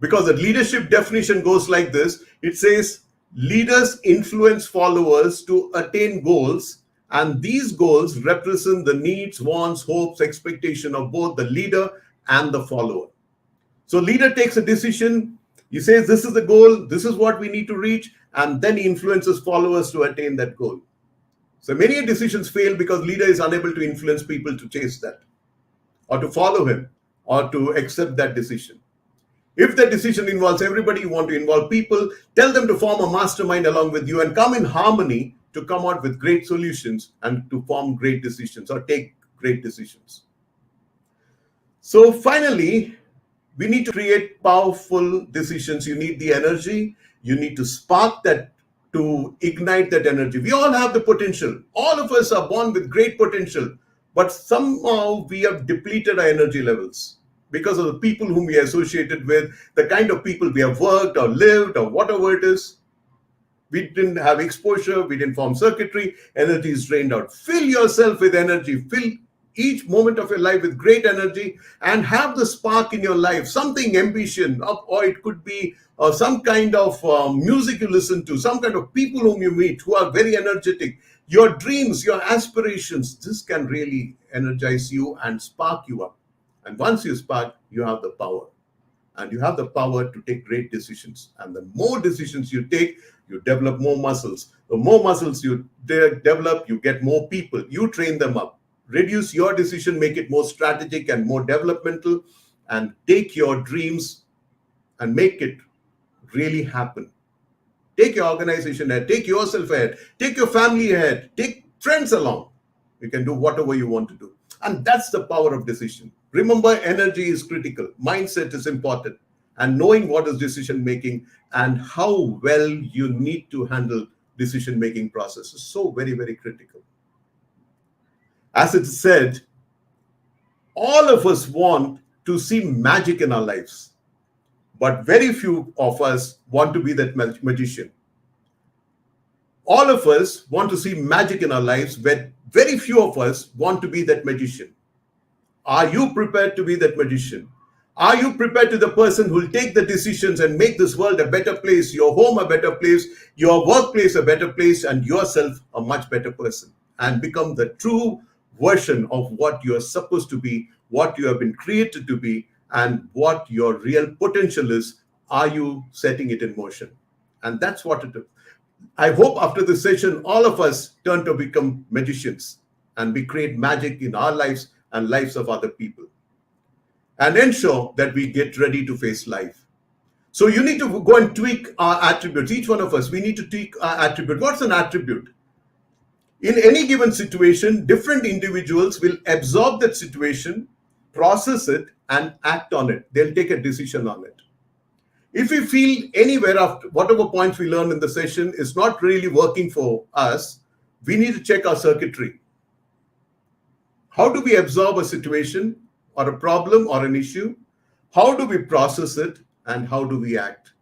Because the leadership definition goes like this. It says, leaders influence followers to attain goals, and these goals represent the needs, wants, hopes, expectation of both the leader and the follower. So leader takes a decision, he says this is the goal, this is what we need to reach, and then he influences followers to attain that goal. So many decisions fail because leader is unable to influence people to chase that, or to follow him, or to accept that decision. If the decision involves everybody, you want to involve people, tell them to form a mastermind along with you and come in harmony to come out with great solutions and to form great decisions or take great decisions. So finally, We need to create powerful decisions. You need the energy. You need to spark that, to ignite that energy. We all have the potential. All of us are born with great potential, but somehow we have depleted our energy levels because of the people whom we are associated with, the kind of people we have worked or lived or whatever it is. We didn't have exposure, we didn't form circuitry, energy is drained out. Fill yourself with energy, fill each moment of your life with great energy, and have the spark in your life, something ambition, or it could be some kind of music you listen to, some kind of people whom you meet who are very energetic. Your dreams, your aspirations, this can really energize you and spark you up. And once you spark, you have the power. And you have the power to take great decisions. And the more decisions you take, you develop more muscles. The more muscles you develop, you get more people. You train them up. Reduce your decision, make it more strategic and more developmental, and take your dreams and make it really happen. Take your organization ahead, take yourself ahead, take your family ahead, take friends along. You can do whatever you want to do. And that's the power of decision. Remember, energy is critical. Mindset is important. And knowing what is decision making and how well you need to handle decision making process is so very, very critical. As it said, all of us want to see magic in our lives, but very few of us want to be that magician. All of us want to see magic in our lives, but very few of us want to be that magician. Are you prepared to be that magician? Are you prepared to be the person who will take the decisions and make this world a better place, your home a better place, your workplace a better place, and yourself a much better person, and become the true version of what you are supposed to be, what you have been created to be, and what your real potential is? Are you setting it in motion? And that's what it is. I hope after this session, all of us turn to become magicians and we create magic in our lives and lives of other people, and ensure that we get ready to face life. So you need to go and tweak our attributes. Each one of us, we need to tweak our attribute. What's an attribute? In any given situation, different individuals will absorb that situation, process it, and act on it. They'll take a decision on it. If we feel anywhere after whatever points we learned in the session is not really working for us, we need to check our circuitry. How do we absorb a situation or a problem or an issue? How do we process it, and how do we act?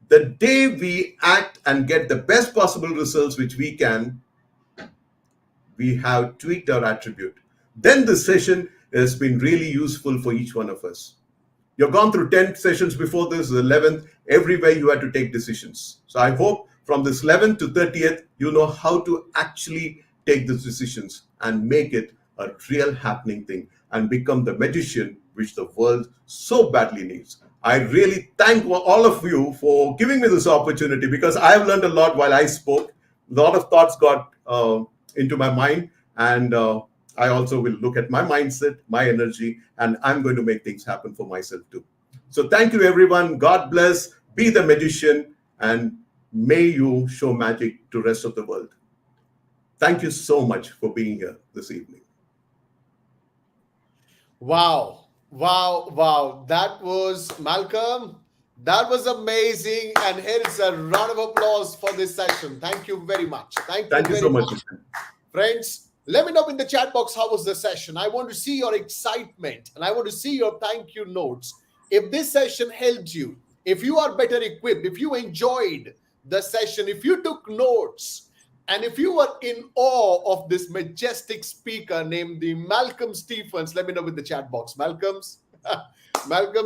The day we act and get the best possible results which we can, we have tweaked our attribute. Then this session has been really useful for each one of us. You've gone through 10 sessions before this, the 11th, everywhere you had to take decisions. So I hope from this 11th to 30th, you know how to actually take these decisions and make it a real happening thing and become the magician which the world so badly needs. I really thank all of you for giving me this opportunity, because I have learned a lot while I spoke. A lot of thoughts got into my mind, and I also will look at my mindset, my energy, and I'm going to make things happen for myself too. So thank you, everyone. God bless. Be the magician, and may you show magic to the rest of the world. Thank you so much for being here this evening. Wow. That was Malcolm. That was amazing. And here is a round of applause for this session. Thank you very much. Thank you so much. Friends, let me know in the chat box, how was the session? I want to see your excitement and I want to see your thank you notes. If this session helped you, if you are better equipped, if you enjoyed the session, if you took notes, and if you were in awe of this majestic speaker named the Malcolm Stephens, let me know in the chat box. Malcolm,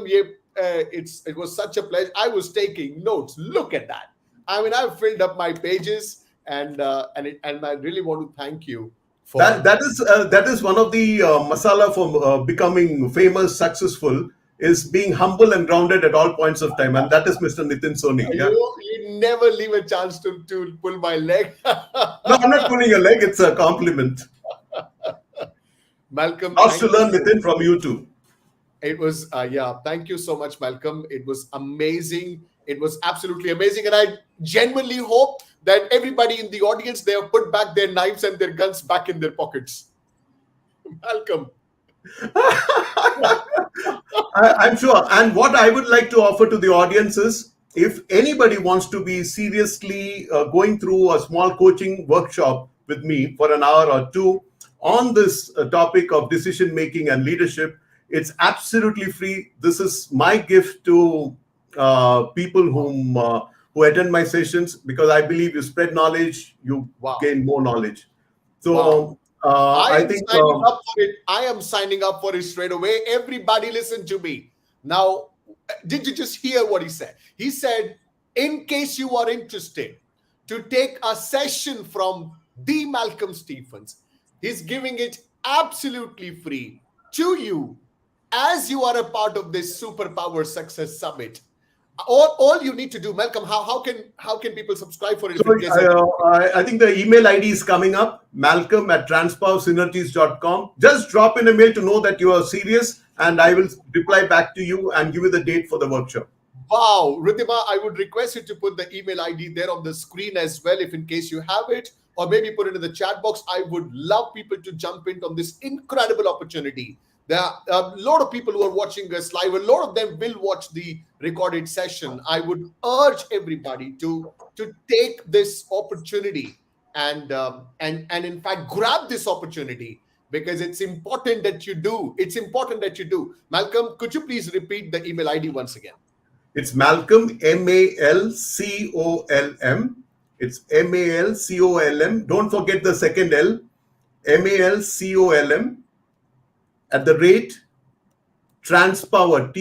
it was such a pleasure. I was taking notes. Look at that. I mean, I've filled up my pages, and I really want to thank you for that is one of the masala for becoming famous, successful, is being humble and grounded at all points of time, and that is Mr. Nitin Soni. Yeah? You never leave a chance to pull my leg. No, I'm not pulling your leg. It's a compliment. Malcolm, Lots to learn, Nitin, from you too. It was, thank you so much, Malcolm. It was amazing. It was absolutely amazing. And I genuinely hope that everybody in the audience, they have put back their knives and their guns back in their pockets. Malcolm. I'm sure. And what I would like to offer to the audience is, if anybody wants to be seriously going through a small coaching workshop with me for an hour or two on this topic of decision making and leadership, it's absolutely free. This is my gift to people who attend my sessions, because I believe you spread knowledge, you gain more knowledge. So I I am think signing up for it. I am signing up for it straight away. Everybody listen to me. Now, did you just hear what he said? He said, in case you are interested to take a session from the Malcolm Stephens, he's giving it absolutely free to you as you are a part of this Superpower Success Summit. All you need to do, Malcolm, how can people subscribe for it? I think the email ID is coming up, malcolm@transpowersynergies.com. Just drop in a mail to know that you are serious, and I will reply back to you and give you the date for the workshop. Wow, Ridhima, I would request you to put the email ID there on the screen as well, if in case you have it, or maybe put it in the chat box. I would love people to jump in on this incredible opportunity. There are a lot of people who are watching us live. A lot of them will watch the recorded session. I would urge everybody to take this opportunity and in fact grab this opportunity, because it's important that you do. It's important that you do. Malcolm, could you please repeat the email ID once again? It's Malcolm, MALCOLM. It's MALCOLM. Don't forget the second L. MALCOLM @Transpower, TRANSPOWER,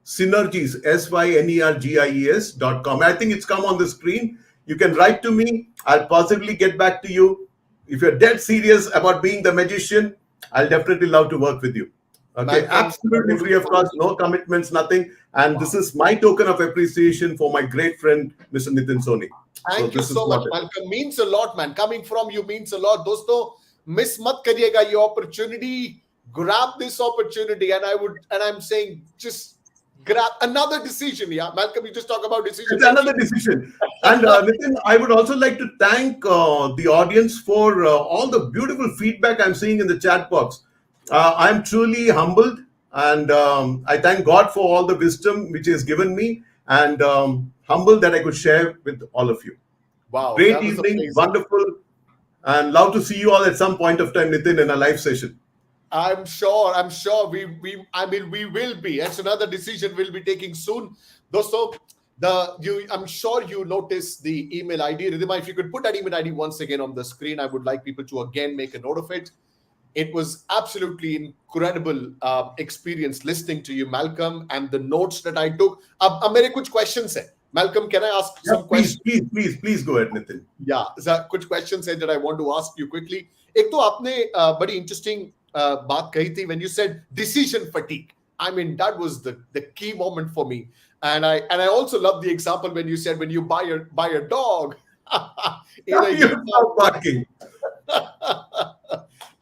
Synergies, SYNERGIES.com. I think it's come on the screen. You can write to me. I'll possibly get back to you. If you're dead serious about being the magician, I'll definitely love to work with you. Okay, absolutely free of cost, no commitments, nothing. And this is my token of appreciation for my great friend, Mr. Nitin Soni. Thank you so much, Malcolm. Means a lot, man. Coming from you means a lot. Dosto, miss mat kariyega ye opportunity. Grab this opportunity, and I'm saying, just grab another decision. Yeah, Malcolm, you just talk about decision. It's another decision. And Nitin, I would also like to thank the audience for all the beautiful feedback I'm seeing in the chat box. I'm truly humbled, and I thank God for all the wisdom which He has given me, and humbled that I could share with all of you. Wow. Great evening, wonderful, and love to see you all at some point of time, Nitin, in a live session. I'm sure we will be. That's another decision we'll be taking soon. Dosto, I'm sure you noticed the email ID. Ridhima, if you could put that email ID once again on the screen, I would like people to again make a note of it. It was absolutely incredible experience listening to you, Malcolm, and the notes that I took. Ab mere kuch questions hai. Malcolm, can I ask some questions? Please go ahead, Nitin. Yeah, kuch questions hai that I want to ask you quickly. Ek to aapne badi interesting baat kahi thi when you said decision fatigue. I mean, that was the key moment for me. And I also love the example when you said when you buy a dog. You're barking.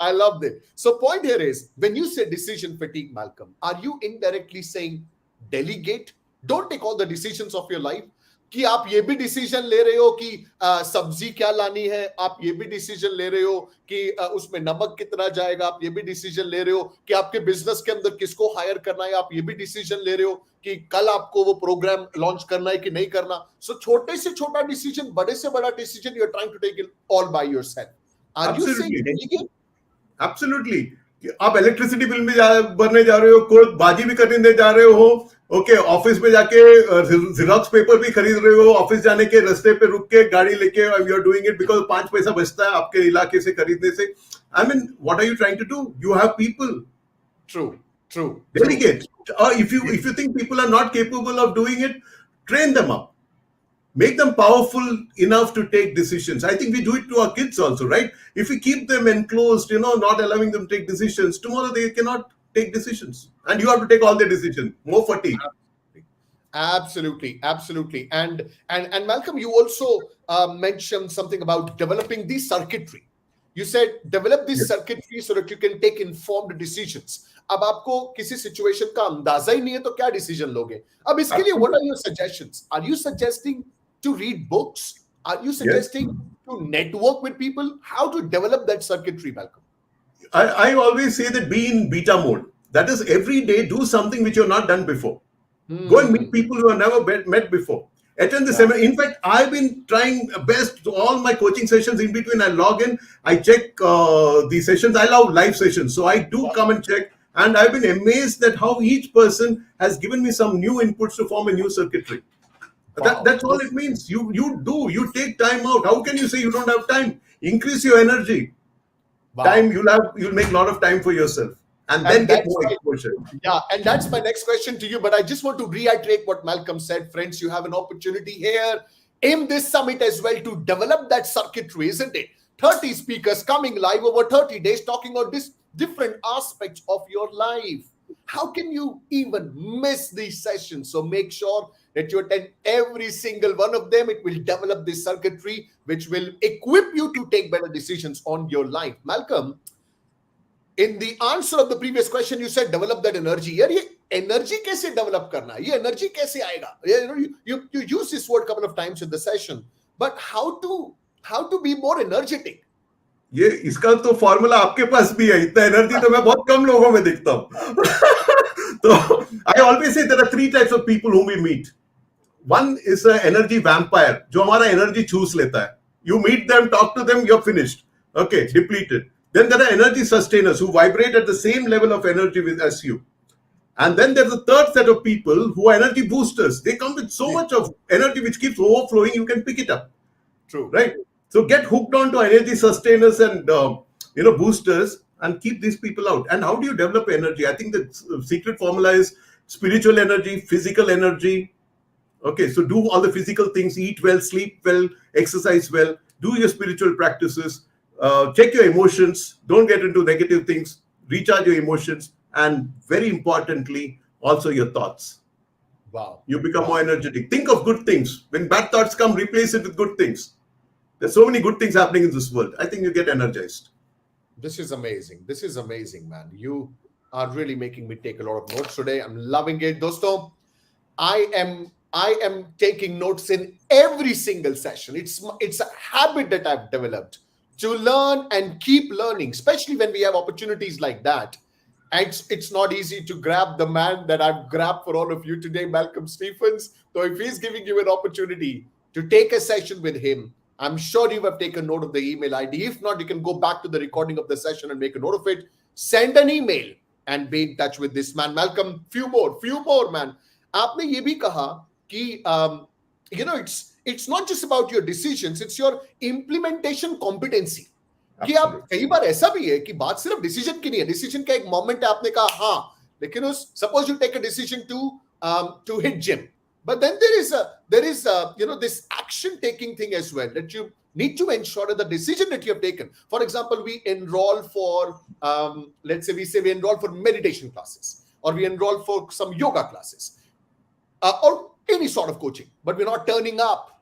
I love it. So point here is, when you say decision fatigue, Malcolm, are you indirectly saying delegate? Don't take all the decisions of your life. कि आप ये भी decision ले रहे हो कि सब्जी क्या लानी है, आप ये भी डिसीजन ले रहे हो कि उसमें नमक कितना जाएगा, आप ये भी डिसीजन ले रहे हो कि आपके बिजनेस के अंदर किसको हायर करना है, आप ये भी डिसीजन ले रहे हो कि कल आपको वो प्रोग्राम लॉन्च करना है कि नहीं करना. सो छोटे से छोटा डिसीजन, बड़े से बड़ा decision, you are trying to take it all by yourself. Are you saying delegate? Absolutely. आप इलेक्ट्रिसिटी बिल में भरने जा रहे हो, कोई बाजी भी करने जा रहे हो, ओके, ऑफिस में जाके जेरोक्स पेपर भी खरीद रहे हो, ऑफिस जाने के रास्ते पे रुक के गाड़ी लेके you are doing it because 5 पैसा बचता है आपके इलाके से खरीदने से. I mean, what are you trying to do? You have people. True. Delegate. If you think people are not capable of doing it, train them up. Make them powerful enough to take decisions. I think we do it to our kids also, right? If we keep them enclosed, not allowing them to take decisions, tomorrow they cannot take decisions. And you have to take all their decisions. More fatigue. Absolutely. And Malcolm, you also mentioned something about developing the circuitry. You said develop this circuitry so that you can take informed decisions. अब आपको किसी situation का अंदाजा ही नहीं है तो क्या decision लोगे? अब इसके लिए what are your suggestions? Are you suggesting to read books? Are you suggesting to network with people? How to develop that circuitry, Malcolm? I always say that be in beta mode. That is, every day do something which you've not done before. Go and meet people who have never met before. Attend the seminar. In fact, I've been trying best to all my coaching sessions. In between, I log in, I check the sessions. I love live sessions, so I do come and check. And I've been amazed at how each person has given me some new inputs to form a new circuitry. That's all it means. You take time out. How can you say you don't have time? Increase your energy. Time, you'll make a lot of time for yourself. And then get more exposure. Yeah, and that's my next question to you. But I just want to reiterate what Malcolm said. Friends, you have an opportunity here in this summit as well to develop that circuitry, isn't it? 30 speakers coming live over 30 days talking on this different aspects of your life. How can you even miss these sessions? So make sure that you attend every single one of them. It will develop this circuitry, which will equip you to take better decisions on your life. Malcolm, in the answer of the previous question, you said develop that energy. Yaar, ye energy kaise develop karna? Ye energy kaise aayega? You use this word a couple of times in the session, but how to be more energetic? ये इसका तो formula आपके पास भी है. इतना energy तो मैं बहुत कम लोगों में देखता हूँ. So I always say there are 3 types of people whom we meet. One is an energy vampire, जो हमारा energy चूस लेता है. You meet them, talk to them, you're finished. Okay, depleted. Then there are energy sustainers who vibrate at the same level of energy as you. And then there's a third set of people who are energy boosters. They come with so much of energy which keeps overflowing, you can pick it up. True. Right? So get hooked on to energy sustainers and boosters and keep these people out. And how do you develop energy? I think the secret formula is spiritual energy, physical energy. Okay, so do all the physical things, eat well, sleep well, exercise well, do your spiritual practices, check your emotions, don't get into negative things, recharge your emotions, and very importantly, also your thoughts. Wow. You become more energetic. Think of good things. When bad thoughts come, replace it with good things. There's so many good things happening in this world. I think you get energized. This is amazing. This is amazing, man. You are really making me take a lot of notes today. I'm loving it. Dosto, I am taking notes in every single session. It's a habit that I've developed to learn and keep learning, especially when we have opportunities like that. And it's not easy to grab the man that I've grabbed for all of you today, Malcolm Stephens. So if he's giving you an opportunity to take a session with him, I'm sure you have taken note of the email ID. If not, you can go back to the recording of the session and make a note of it. Send an email and be in touch with this man. Malcolm, few more, man. आपने ये भी कहा कि it's not just about your decisions, it's your implementation competency. कि आप कई बार ऐसा भी है कि बात सिर्फ डिसीजन की नहीं है. डिसीजन का एक मोमेंट है, आपने कहा हाँ, लेकिन suppose you take a decision to hit gym. But then there is this action taking thing as well, that you need to ensure that the decision that you have taken. For example, we enroll for let's say we enroll for meditation classes, or we enroll for some yoga classes, or any sort of coaching, but we're not turning up,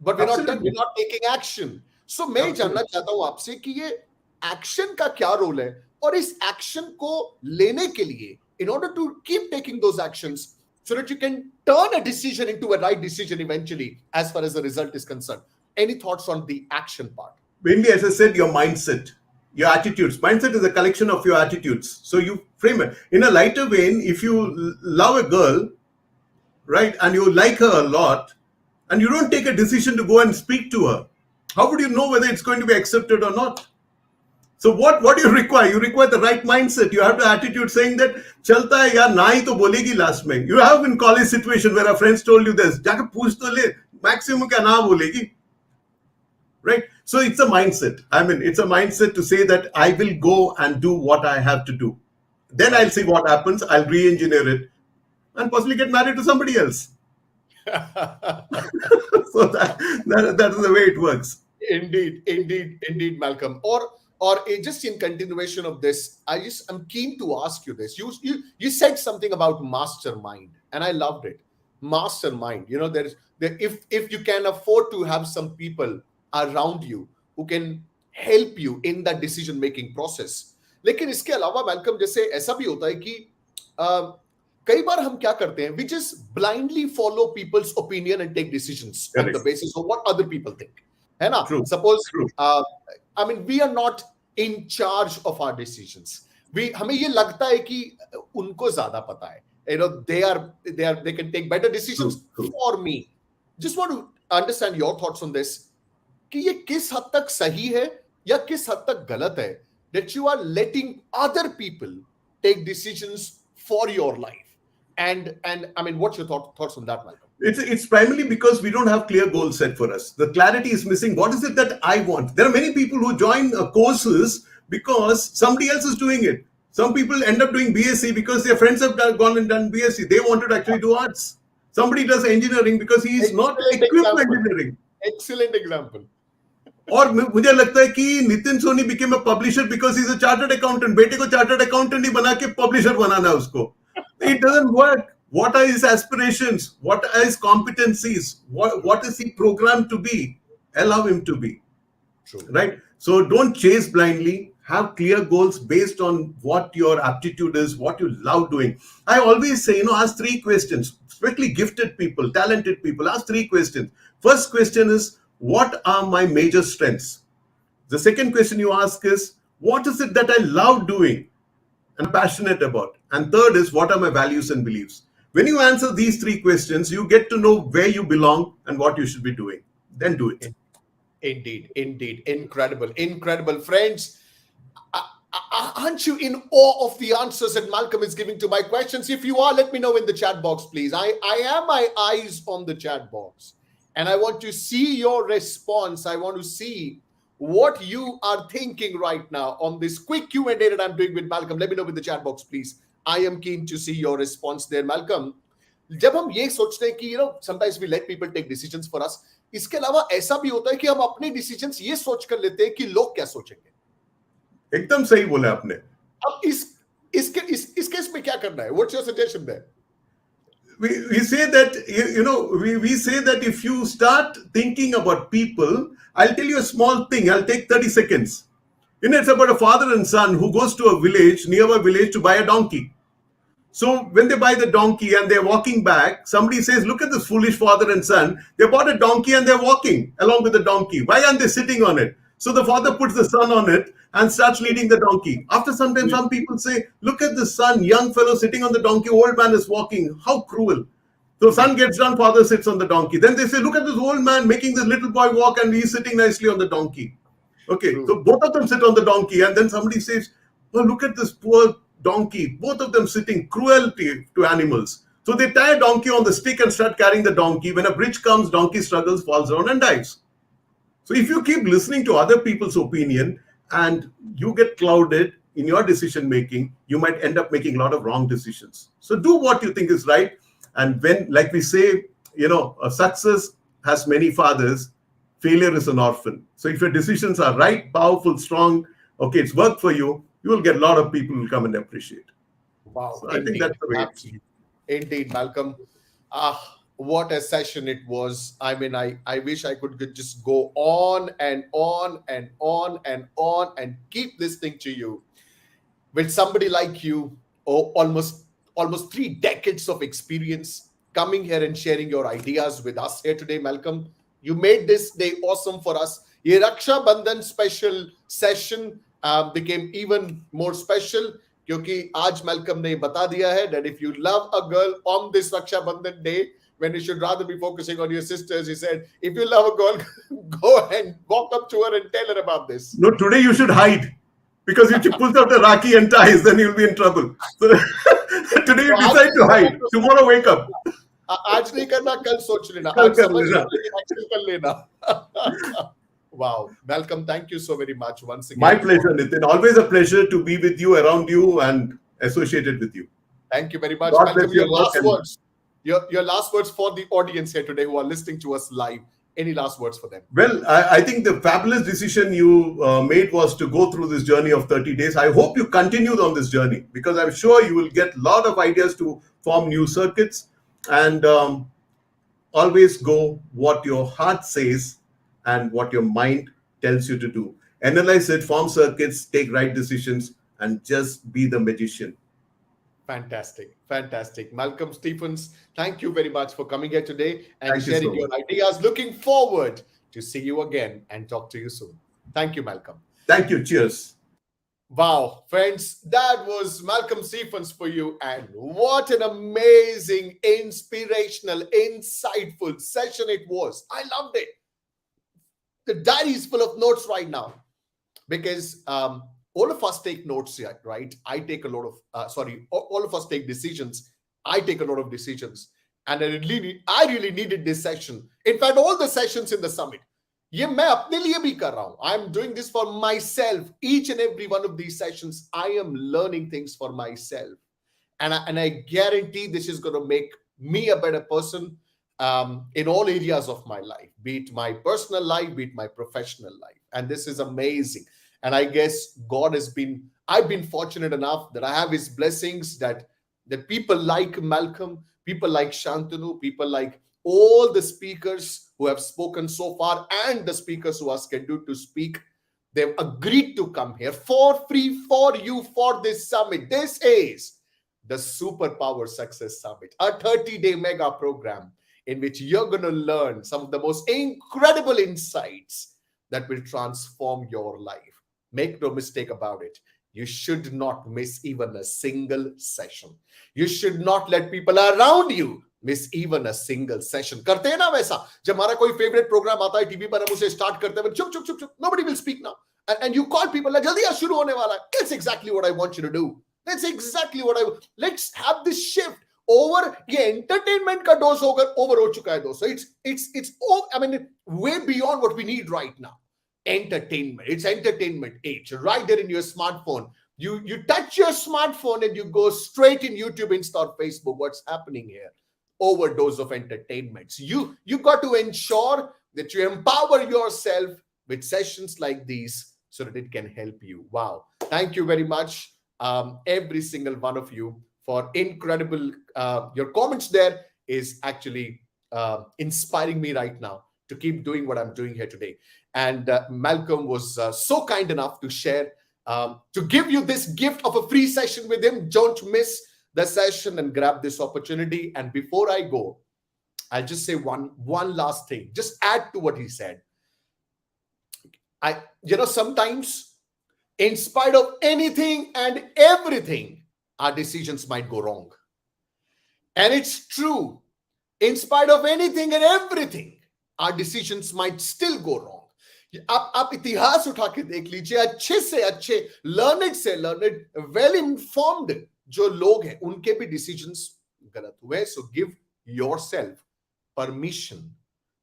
but we're not taking action. So मैं जानना चाहता हूँ आपसे कि ये action का क्या role है, और इस action को लेने के लिए, in order to keep taking those actions, so that you can turn a decision into a right decision eventually, as far as the result is concerned. Any thoughts on the action part? Mainly, as I said, your mindset, your attitudes. Mindset is a collection of your attitudes. So you frame it. In a lighter vein, if you love a girl, right, and you like her a lot, and you don't take a decision to go and speak to her, how would you know whether it's going to be accepted or not? So what do you require? You require the right mindset. You have the attitude saying that chalta hai yaar, na hi to bolegi last mein. You have in college situation where a friends told you this, jaake pooch to le, maximum kya na bolegi. Right? So it's a mindset. I mean, it's a mindset to say that I will go and do what I have to do. Then I'll see what happens. I'll re-engineer it and possibly get married to somebody else. So that is the way it works. Indeed, Malcolm. Or just in continuation of this, I'm keen to ask you this. You said something about mastermind, and I loved it. Mastermind. If you can afford to have some people around you who can help you in that decision making process. लेकिन इसके अलावा Malcolm, जैसे ऐसा भी होता है कि कई बार हम क्या करते हैं, we just blindly follow people's opinion and take decisions on the basis of what other people think. है ना? Suppose, I mean, we are not in charge of our decisions. हमें ये लगता है कि उनको ज़्यादा पता है. They can take better decisions for me. Just want to understand your thoughts on this. कि ये किस हद तक सही है या किस हद तक गलत है that you are letting other people take decisions for your life. And I mean, what's your thoughts on that, Malcolm? It's primarily because we don't have clear goals set for us. The clarity is missing. What is it that I want? There are many people who join courses because somebody else is doing it. Some people end up doing BSc because their friends have gone and done BSc. They wanted to actually do arts. Somebody does engineering because he is not equipped for engineering. Excellent example. और मुझे लगता है कि Nitin Soni became a publisher because he's a chartered accountant. बेटे को chartered accountant ही बना के publisher बनाना है उसको. It doesn't work. What are his aspirations? What are his competencies? What is he programmed to be? Allow him to be. True. Right? So don't chase blindly. Have clear goals based on what your aptitude is, what you love doing. I always say, ask 3 questions, especially gifted people, talented people. Ask 3 questions. First question is, what are my major strengths? The second question you ask is, what is it that I love doing and passionate about? And third is, what are my values and beliefs? When you answer these 3 questions, you get to know where you belong and what you should be doing. Then do it. Indeed. Incredible. Friends, aren't you in awe of the answers that Malcolm is giving to my questions? If you are, let me know in the chat box, please. I have my eyes on the chat box. And I want to see your response. I want to see what you are thinking right now on this quick Q&A that I'm doing with Malcolm. Let me know in the chat box, please. I am keen to see your response there, Malcolm. जब हम ये सोचते हैं कि sometimes we let people take decisions for us, इसके अलावा ऐसा भी होता है कि हम अपने decisions ये सोच कर लेते हैं कि लोग क्या सोचेंगे. एकदम सही बोला आपने. अब इस केस में क्या करना है? What's your suggestion there? We say that, we say that if you start thinking about people, I'll tell you a small thing. I'll take 30 seconds. It's about a father and son who goes to a nearby village to buy a donkey. So when they buy the donkey and they're walking back, somebody says, look at this foolish father and son. They bought a donkey and they're walking along with the donkey. Why aren't they sitting on it? So the father puts the son on it and starts leading the donkey. After some time, some people say, look at the son, young fellow sitting on the donkey, old man is walking. How cruel. So son gets done, father sits on the donkey. Then they say, look at this old man making this little boy walk and he's sitting nicely on the donkey. Okay, so both of them sit on the donkey and then somebody says, oh, look at this poor donkey. Both of them sitting, cruelty to animals. So they tie a donkey on the stick and start carrying the donkey. When a bridge comes, donkey struggles, falls down and dies. So if you keep listening to other people's opinion and you get clouded in your decision making, you might end up making a lot of wrong decisions. So do what you think is right. And when, like we say, a success has many fathers, failure is an orphan. So if your decisions are right, powerful, strong, okay, it's worked for you, you will get a lot of people who will come and appreciate. Wow. So I think that's the way. Absolutely. Indeed, Malcolm. What a session it was. I mean, I wish I could just go on and on and on and on and keep listening to you. With somebody like you, almost 3 decades of experience, coming here and sharing your ideas with us here today, Malcolm. You made this day awesome for us. Ye Raksha Bandhan special session became even more special क्योंकि आज Malcolm ने बता दिया है that if you love a girl on this Raksha Bandhan day, when you should rather be focusing on your sisters, he said, if you love a girl, go and walk up to her and tell her about this. No, today you should hide. Because if you pull out the Rakhi and ties, then you'll be in trouble. So today you decide to hide. Tomorrow wake up. आज नहीं करना, कल सोच लेना. कल आज कर समझ लेना. एक्शन कर लेना. Wow. Malcolm, thank you so very much once again. My pleasure, Nitin. Always a pleasure to be with you, around you, and associated with you. Thank you very much. God Malcolm, bless your you. last words. Your last words for the audience here today who are listening to us live. Any last words for them? Well, I think the fabulous decision you made was to go through this journey of 30 days. I hope you continued on this journey because I'm sure you will get a lot of ideas to form new circuits. And always go what your heart says and what your mind tells you to do. Analyze it, form circuits, take right decisions, and just be the magician. Fantastic. Malcolm Stephens, thank you very much for coming here today and sharing your much. ideas. Looking forward to see you again and talk to you soon. Thank you, Malcolm. Thank you. Cheers. Wow, friends, that was Malcolm Stephens for you. And what an amazing, inspirational, insightful session it was. I loved it. The diary is full of notes right now because all of us take notes here, right? I take a lot of, all of us take decisions. I take a lot of decisions. And I really needed this session. In fact, all the sessions in the summit. ये मैं अपने लिए भी कर रहा हूं. I am doing this for myself. Each and every one of these sessions, I am learning things for myself. And I guarantee this is going to make me a better person in all areas of my life, be it my personal life, be it my professional life. And this is amazing. And I guess I've been fortunate enough that I have his blessings that people like Malcolm, people like Shantanu, people like all the speakers who have spoken so far and the speakers who are scheduled to speak, they've agreed to come here for free for you for this summit. This is the Superpower Success Summit, a 30-day mega program in which you're going to learn some of the most incredible insights that will transform your life. Make no mistake about it. You should not miss even a single session. You should not let people around you miss even a single session. करते हैं ना वैसा जब हमारा कोई favourite programme आता है TV पर हम उसे स्टार्ट करते हैं चुप चुप चुप चुप nobody will speak now and you call people like जल्दी शुरू होने वाला है. That's exactly what I want you to do. That's exactly what let's have this shift over ये entertainment का dose over हो चुका है दोस्तों. It's all, I mean, way beyond what we need right now. Entertainment. It's entertainment age. Right there in your smartphone. You touch your smartphone and you go straight in YouTube, Insta, or Facebook. What's happening here? Overdose of entertainments. You got to ensure that you empower yourself with sessions like these so that it can help you. Wow. Thank you very much, every single one of you, for incredible, your comments there is actually inspiring me right now to keep doing what I'm doing here today. And Malcolm was so kind enough to share, to give you this gift of a free session with him. Don't miss the session and grab this opportunity. And before I go, I'll just say one last thing. Just add to what he said. Sometimes, in spite of anything and everything, our decisions might go wrong. And it's true. In spite of anything and everything, our decisions might still go wrong. आप इतिहास उठा के देख लीजिए, अच्छे से अच्छे, learned, well informed जो लोग हैं, उनके भी decisions गलत हुए. So give yourself permission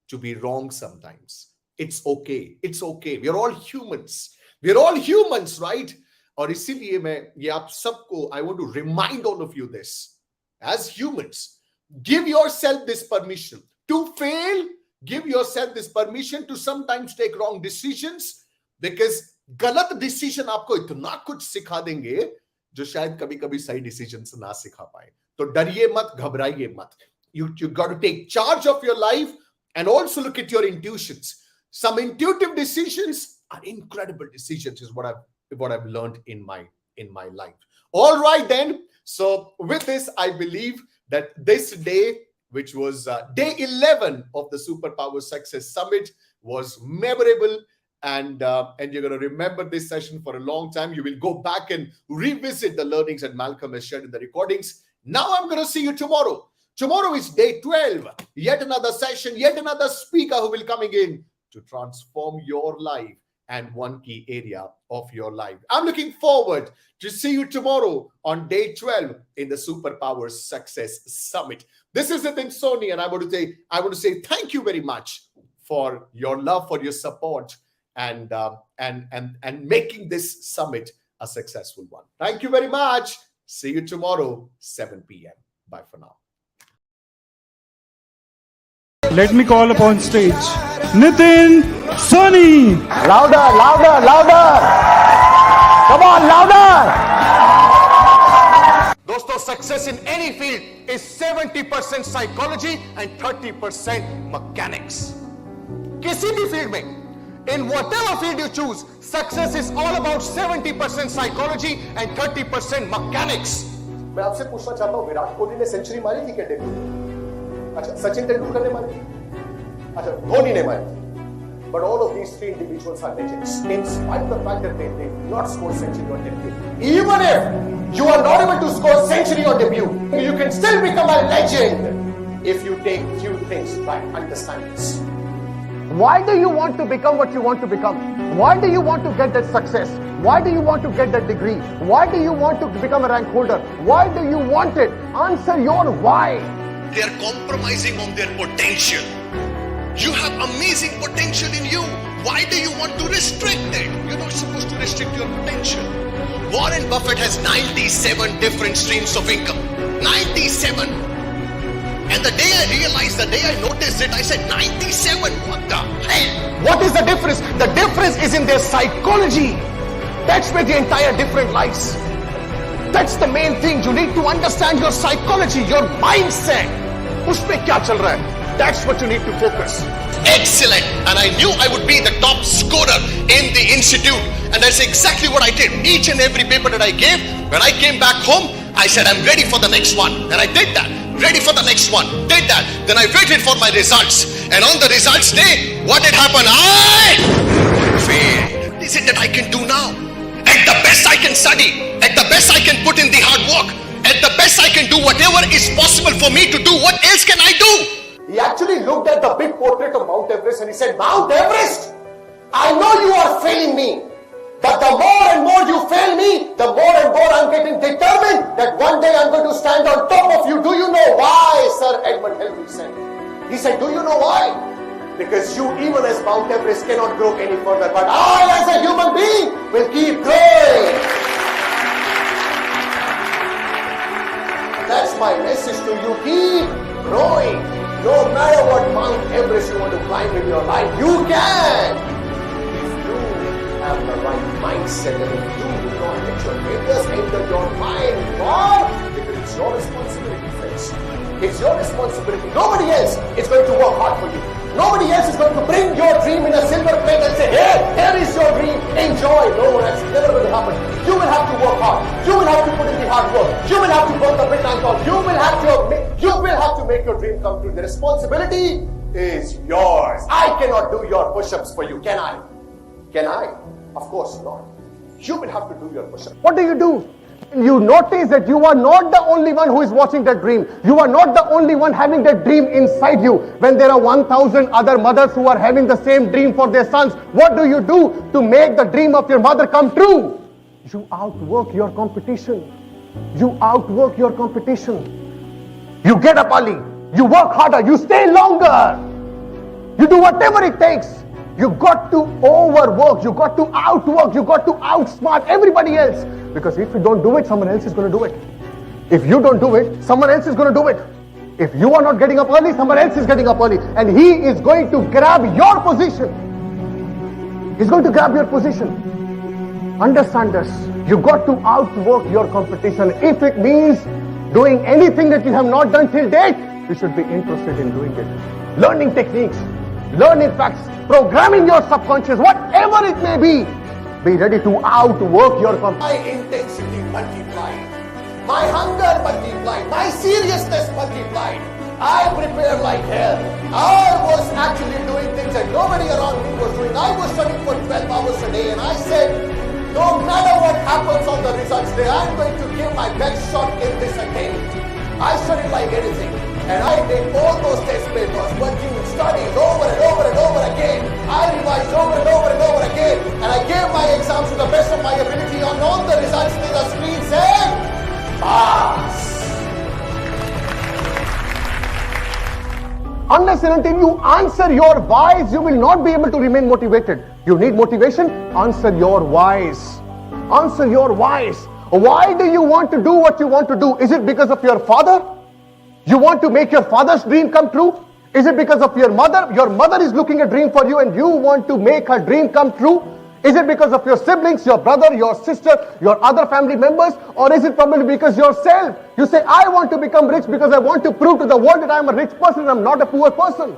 to be wrong sometimes. It's okay. It's okay. We're all humans. We're all humans, right? और इसीलिए मैं ये आप सबको, I want to remind all of you this. As humans, give yourself this permission to fail. Give yourself this permission to sometimes take wrong decisions, because गलत decision आपको इतना कुछ सिखा देंगे जो शायद कभी-कभी सही decisions ना सिखा पाए. तो डरिए मत, घबराइए मत. You got to take charge of your life and also look at your intuitions. Some intuitive decisions are incredible decisions, is what I've learned in my life. All right then. So with this, I believe that this day, which was day 11 of the Superpower Success Summit, was memorable, and you're going to remember this session for a long time. You will go back and revisit the learnings that Malcolm has shared in the recordings. Now I'm going to see you tomorrow. Tomorrow is day 12. Yet another session, yet another speaker who will coming in to transform your life and one key area of your life. I'm looking forward to see you tomorrow on day 12 in the Superpower Success Summit. This is Nitin Soni, and I want to say thank you very much for your love, for your support, and making this summit a successful one. Thank you very much. See you tomorrow, 7 p.m. Bye for now. Let me call upon stage Nitin Soni. Louder, louder, louder. Come on, louder. दोस्तों, success in any field is 70% psychology and 30% mechanics. किसी भी field में, in whatever field you choose, success is all about 70% psychology and 30% mechanics. मैं आपसे पूछना चाहता हूँ, विराट कोहली ने सेंचुरी मारी थी क्या डेब्यू? अच्छा, सचिन तेंदुलकर ने मारी? अच्छा, धोनी ने मारी? But all of these three individuals are legends, in spite of the fact that they did not score century on debut. Even if you are not able to score century on debut, you can still become a legend if you take few things right. Understand this. Why do you want to become what you want to become? Why do you want to get that success? Why do you want to get that degree? Why do you want to become a rank holder? Why do you want it? Answer your why. They are compromising on their potential. You have amazing potential in you. Why do you want to restrict it? You're not supposed to restrict your potential. Warren Buffett has 97 different streams of income. 97. And the day I realized, the day I noticed it, I said, 97? What the hell? What is the difference? The difference is in their psychology. That's where the entire difference lies. That's the main thing. You need to understand your psychology, your mindset. Usme kya chal raha hai? That's what you need to focus. Excellent. And I knew I would be the top scorer in the institute. And that's exactly what I did. Each and every paper that I gave, when I came back home, I said, I'm ready for the next one. And I did that. Ready for the next one. Did that. Then I waited for my results. And on the results day, what did happen? I failed. What is it that I can do now? At the best I can study. At the best I can put in the hard work. At the best I can do whatever is possible for me to do. What else can I do? He actually looked at the big portrait of Mount Everest and he said, Mount Everest, I know you are failing me. But the more and more you fail me, the more and more I'm getting determined that one day I'm going to stand on top of you. Do you know why, Sir Edmund Hillary said? He said, do you know why? Because you, even as Mount Everest, cannot grow any further. But I, as a human being, will keep growing. That's my message to you. Keep growing. No matter what Mount Everest you want to climb in your life, you can. If you have the right mindset and if you do not let your failures enter your mind, why? Because it's your responsibility, friends. It's your responsibility. Nobody else is going to work hard for you. Nobody else is going to bring your dream in a silver plate and say, hey, here is your dream, enjoy. No, that's never going to happen. You will have to work hard. You will have to put in the hard work. You will have to burn the midnight oil. You will have to make your dream come true. The responsibility is yours. I cannot do your push-ups for you, can I? Can I? Of course not. You will have to do your push-ups. What do? You notice that you are not the only one who is watching that dream. You are not the only one having that dream inside you. When there are 1,000 other mothers who are having the same dream for their sons, what do you do to make the dream of your mother come true? You outwork your competition. You outwork your competition. You get up early. You work harder. You stay longer. You do whatever it takes. You got to overwork. You got to outwork. You got to outsmart everybody else. Because if you don't do it, someone else is going to do it. If you don't do it, someone else is going to do it. If you are not getting up early, someone else is getting up early. And he is going to grab your position. He's going to grab your position. Understand this. You got to outwork your competition. If it means doing anything that you have not done till date, you should be interested in doing it. Learning techniques, learning facts, programming your subconscious, whatever it may be. Be ready to outwork your competition. My intensity multiplied. My hunger multiplied. My seriousness multiplied. I prepared like hell. I was actually doing things that nobody around me was doing. I was studying for 12 hours a day and I said, no matter what happens on the results day, I'm going to give my best shot in this attempt. I studied like anything. And I did all those test papers, working studies over and over and over again. I revised over and over and over again. And I gave my exams to the best of my ability. And on the results day, the screen said, pass. Unless and until you answer your whys, you will not be able to remain motivated. You need motivation? Answer your whys. Answer your whys. Why do you want to do what you want to do? Is it because of your father? You want to make your father's dream come true? Is it because of your mother? Your mother is looking a dream for you and you want to make her dream come true? Is it because of your siblings, your brother, your sister, your other family members? Or is it probably because yourself? You say, I want to become rich because I want to prove to the world that I am a rich person and I am not a poor person.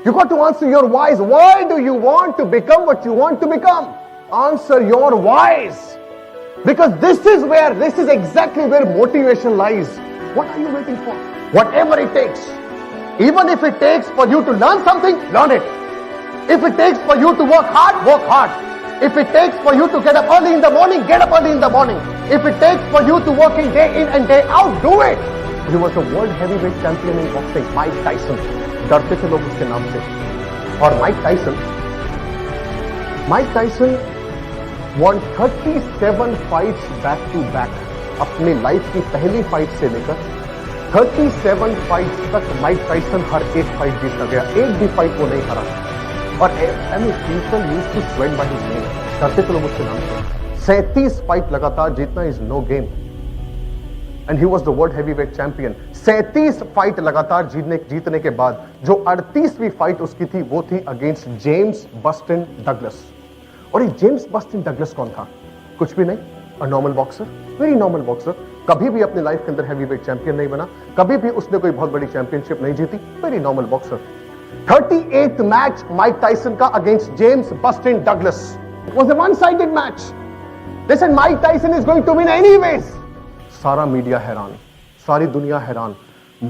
You got to answer your whys. Why do you want to become what you want to become? Answer your whys. Because this is exactly where motivation lies. What are you waiting for? Whatever it takes. Even if it takes for you to learn something, learn it. If it takes for you to work hard, work hard. If it takes for you to get up early in the morning, get up early in the morning. If it takes for you to work in day in and day out, do it. He was a world heavyweight champion in boxing, Mike Tyson. डरते थे लोग उसके नाम से. और Mike Tyson won 37 fights back to back. अपनी life की पहली फाइट से लेकर 37 फाइट्स तक माइक टाइसन हर एक फाइट जीतता गया. एक भी फाइट वो नहीं हारा. और people used to swear by his name. करते तो लोग उसके नाम से. 37 फाइट लगातार जीतना is no game. And he was the world heavyweight champion. 37 fight लगातार जीतने के बाद जो 38वीं फाइट उसकी थी वो थी अगेंस्ट जेम्स बस्टिन डगलस. और ये जेम्स बस्टिन डगलस कौन था? कुछ भी नहीं. A normal boxer, very normal boxer. कभी भी अपनी लाइफ के अंदर हैवीवेट चैंपियन नहीं बना. कभी भी उसने कोई बहुत बड़ी चैंपियनशिप नहीं जीती. Very normal boxer. 38th match Mike Tyson का against James Buster Douglas. It was a one-sided match. They said Mike Tyson is going to win anyways. सारा मीडिया हैरान, सारी दुनिया हैरान.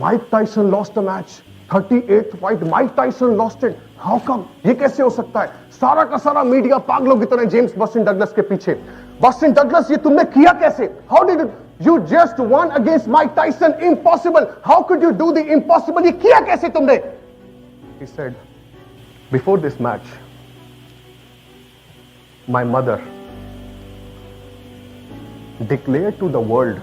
Mike Tyson lost the match. 38th fight, Mike Tyson lost it. How come? ये कैसे हो सकता है? सारा का सारा मीडिया पागलों की तरह जेम्स बस्टिन डगलस के पीछे. बस्टिन डगलस, ये तुमने किया कैसे? How did it? You just won against Mike Tyson. Impossible. How could you do the impossible? ये किया कैसे तुमने? He said, before this match, my mother declared to the world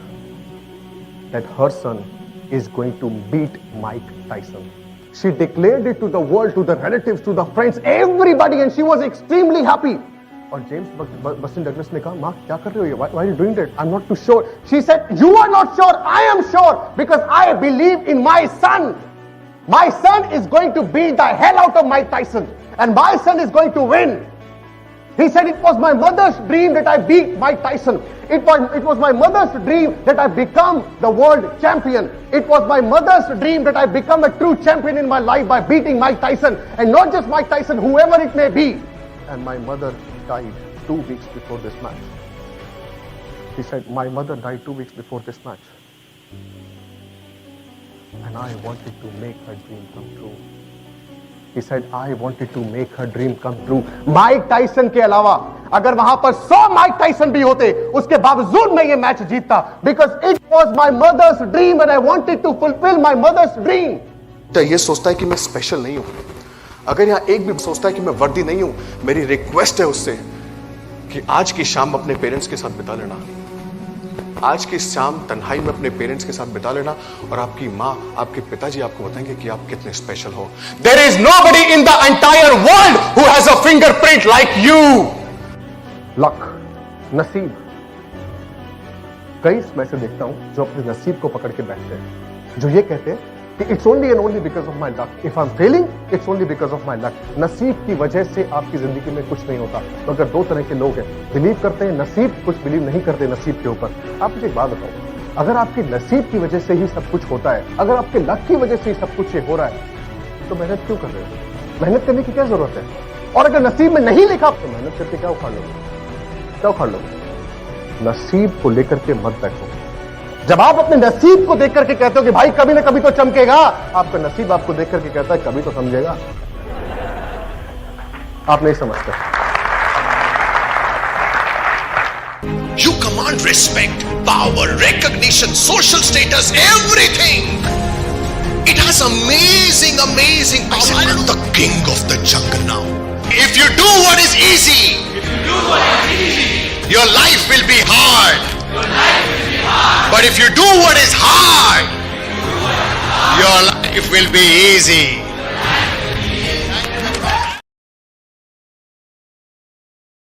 that her son is going to beat Mike Tyson. She declared it to the world, to the relatives, to the friends, everybody, and she was extremely happy. और James Buster Douglas ने कहा, माँ क्या कर रहे हो? Why are you doing that? I'm not too sure. She said, you are not sure. I am sure because I believe in my son. My son is going to beat the hell out of Mike Tyson, and my son is going to win. He said, it was my mother's dream that I beat Mike Tyson. It was my mother's dream that I become the world champion. It was my mother's dream that I become a true champion in my life by beating Mike Tyson. And not just Mike Tyson, whoever it may be. And my mother died 2 weeks before this match. He said, my mother died 2 weeks before this match. And I wanted to make her dream come true. He said, I wanted to make her dream come true. Mike Tyson के अलावा अगर वहां पर 100 Mike Tyson भी होते, उसके बावजूद मैं ये मैच जीतता. Because it was my mother's dream and I wanted to fulfill my mother's dream. तो ये सोचता है कि मैं स्पेशल नहीं हूं. अगर यहाँ एक भी सोचता है कि मैं वर्दी नहीं हूं, मेरी रिक्वेस्ट है उससे कि आज की शाम अपने पेरेंट्स के साथ बिता लेना. आज की शाम तन्हाई में अपने पेरेंट्स के साथ बिता लेना और आपकी माँ, आपके पिताजी आपको बताएंगे कि आप कितने स्पेशल हो. There is nobody in the entire world who has a fingerprint like you. Luck, नसीब. कई मैं से देखता हूं जो अपने नसीब को पकड़ के बैठते हैं, जो ये कहते हैं कि it's only and only because of my luck. If I'm failing, it's only because of my luck. नसीब की वजह से आपकी जिंदगी में कुछ नहीं होता. मगर दो तरह के लोग हैं, बिलीव करते हैं नसीब, कुछ बिलीव नहीं करते नसीब के ऊपर. आप मुझे एक बात बताओ, अगर आपकी नसीब की वजह से ही सब कुछ होता है, अगर आपके लक की वजह से ही सब कुछ ये हो रहा है, तो मेहनत क्यों कर रहे हो? मेहनत करने की क्या जरूरत है? और अगर नसीब में नहीं लिखा तो मेहनत करके क्या उखाड़ लोगे? क्या उखाड़ लोगे? नसीब को लेकर के मत बैठो. जब आप अपने नसीब को देख करके कहते हो कि भाई कभी ना कभी तो चमकेगा, आपका नसीब आपको देख करके कहता है कभी तो समझेगा. आप नहीं समझते. You command respect, power, recognition, social status, everything. It has amazing power. I am the king of the jungle now. If you do what is easy, your life will be hard. But if you do what is hard, your life will be easy.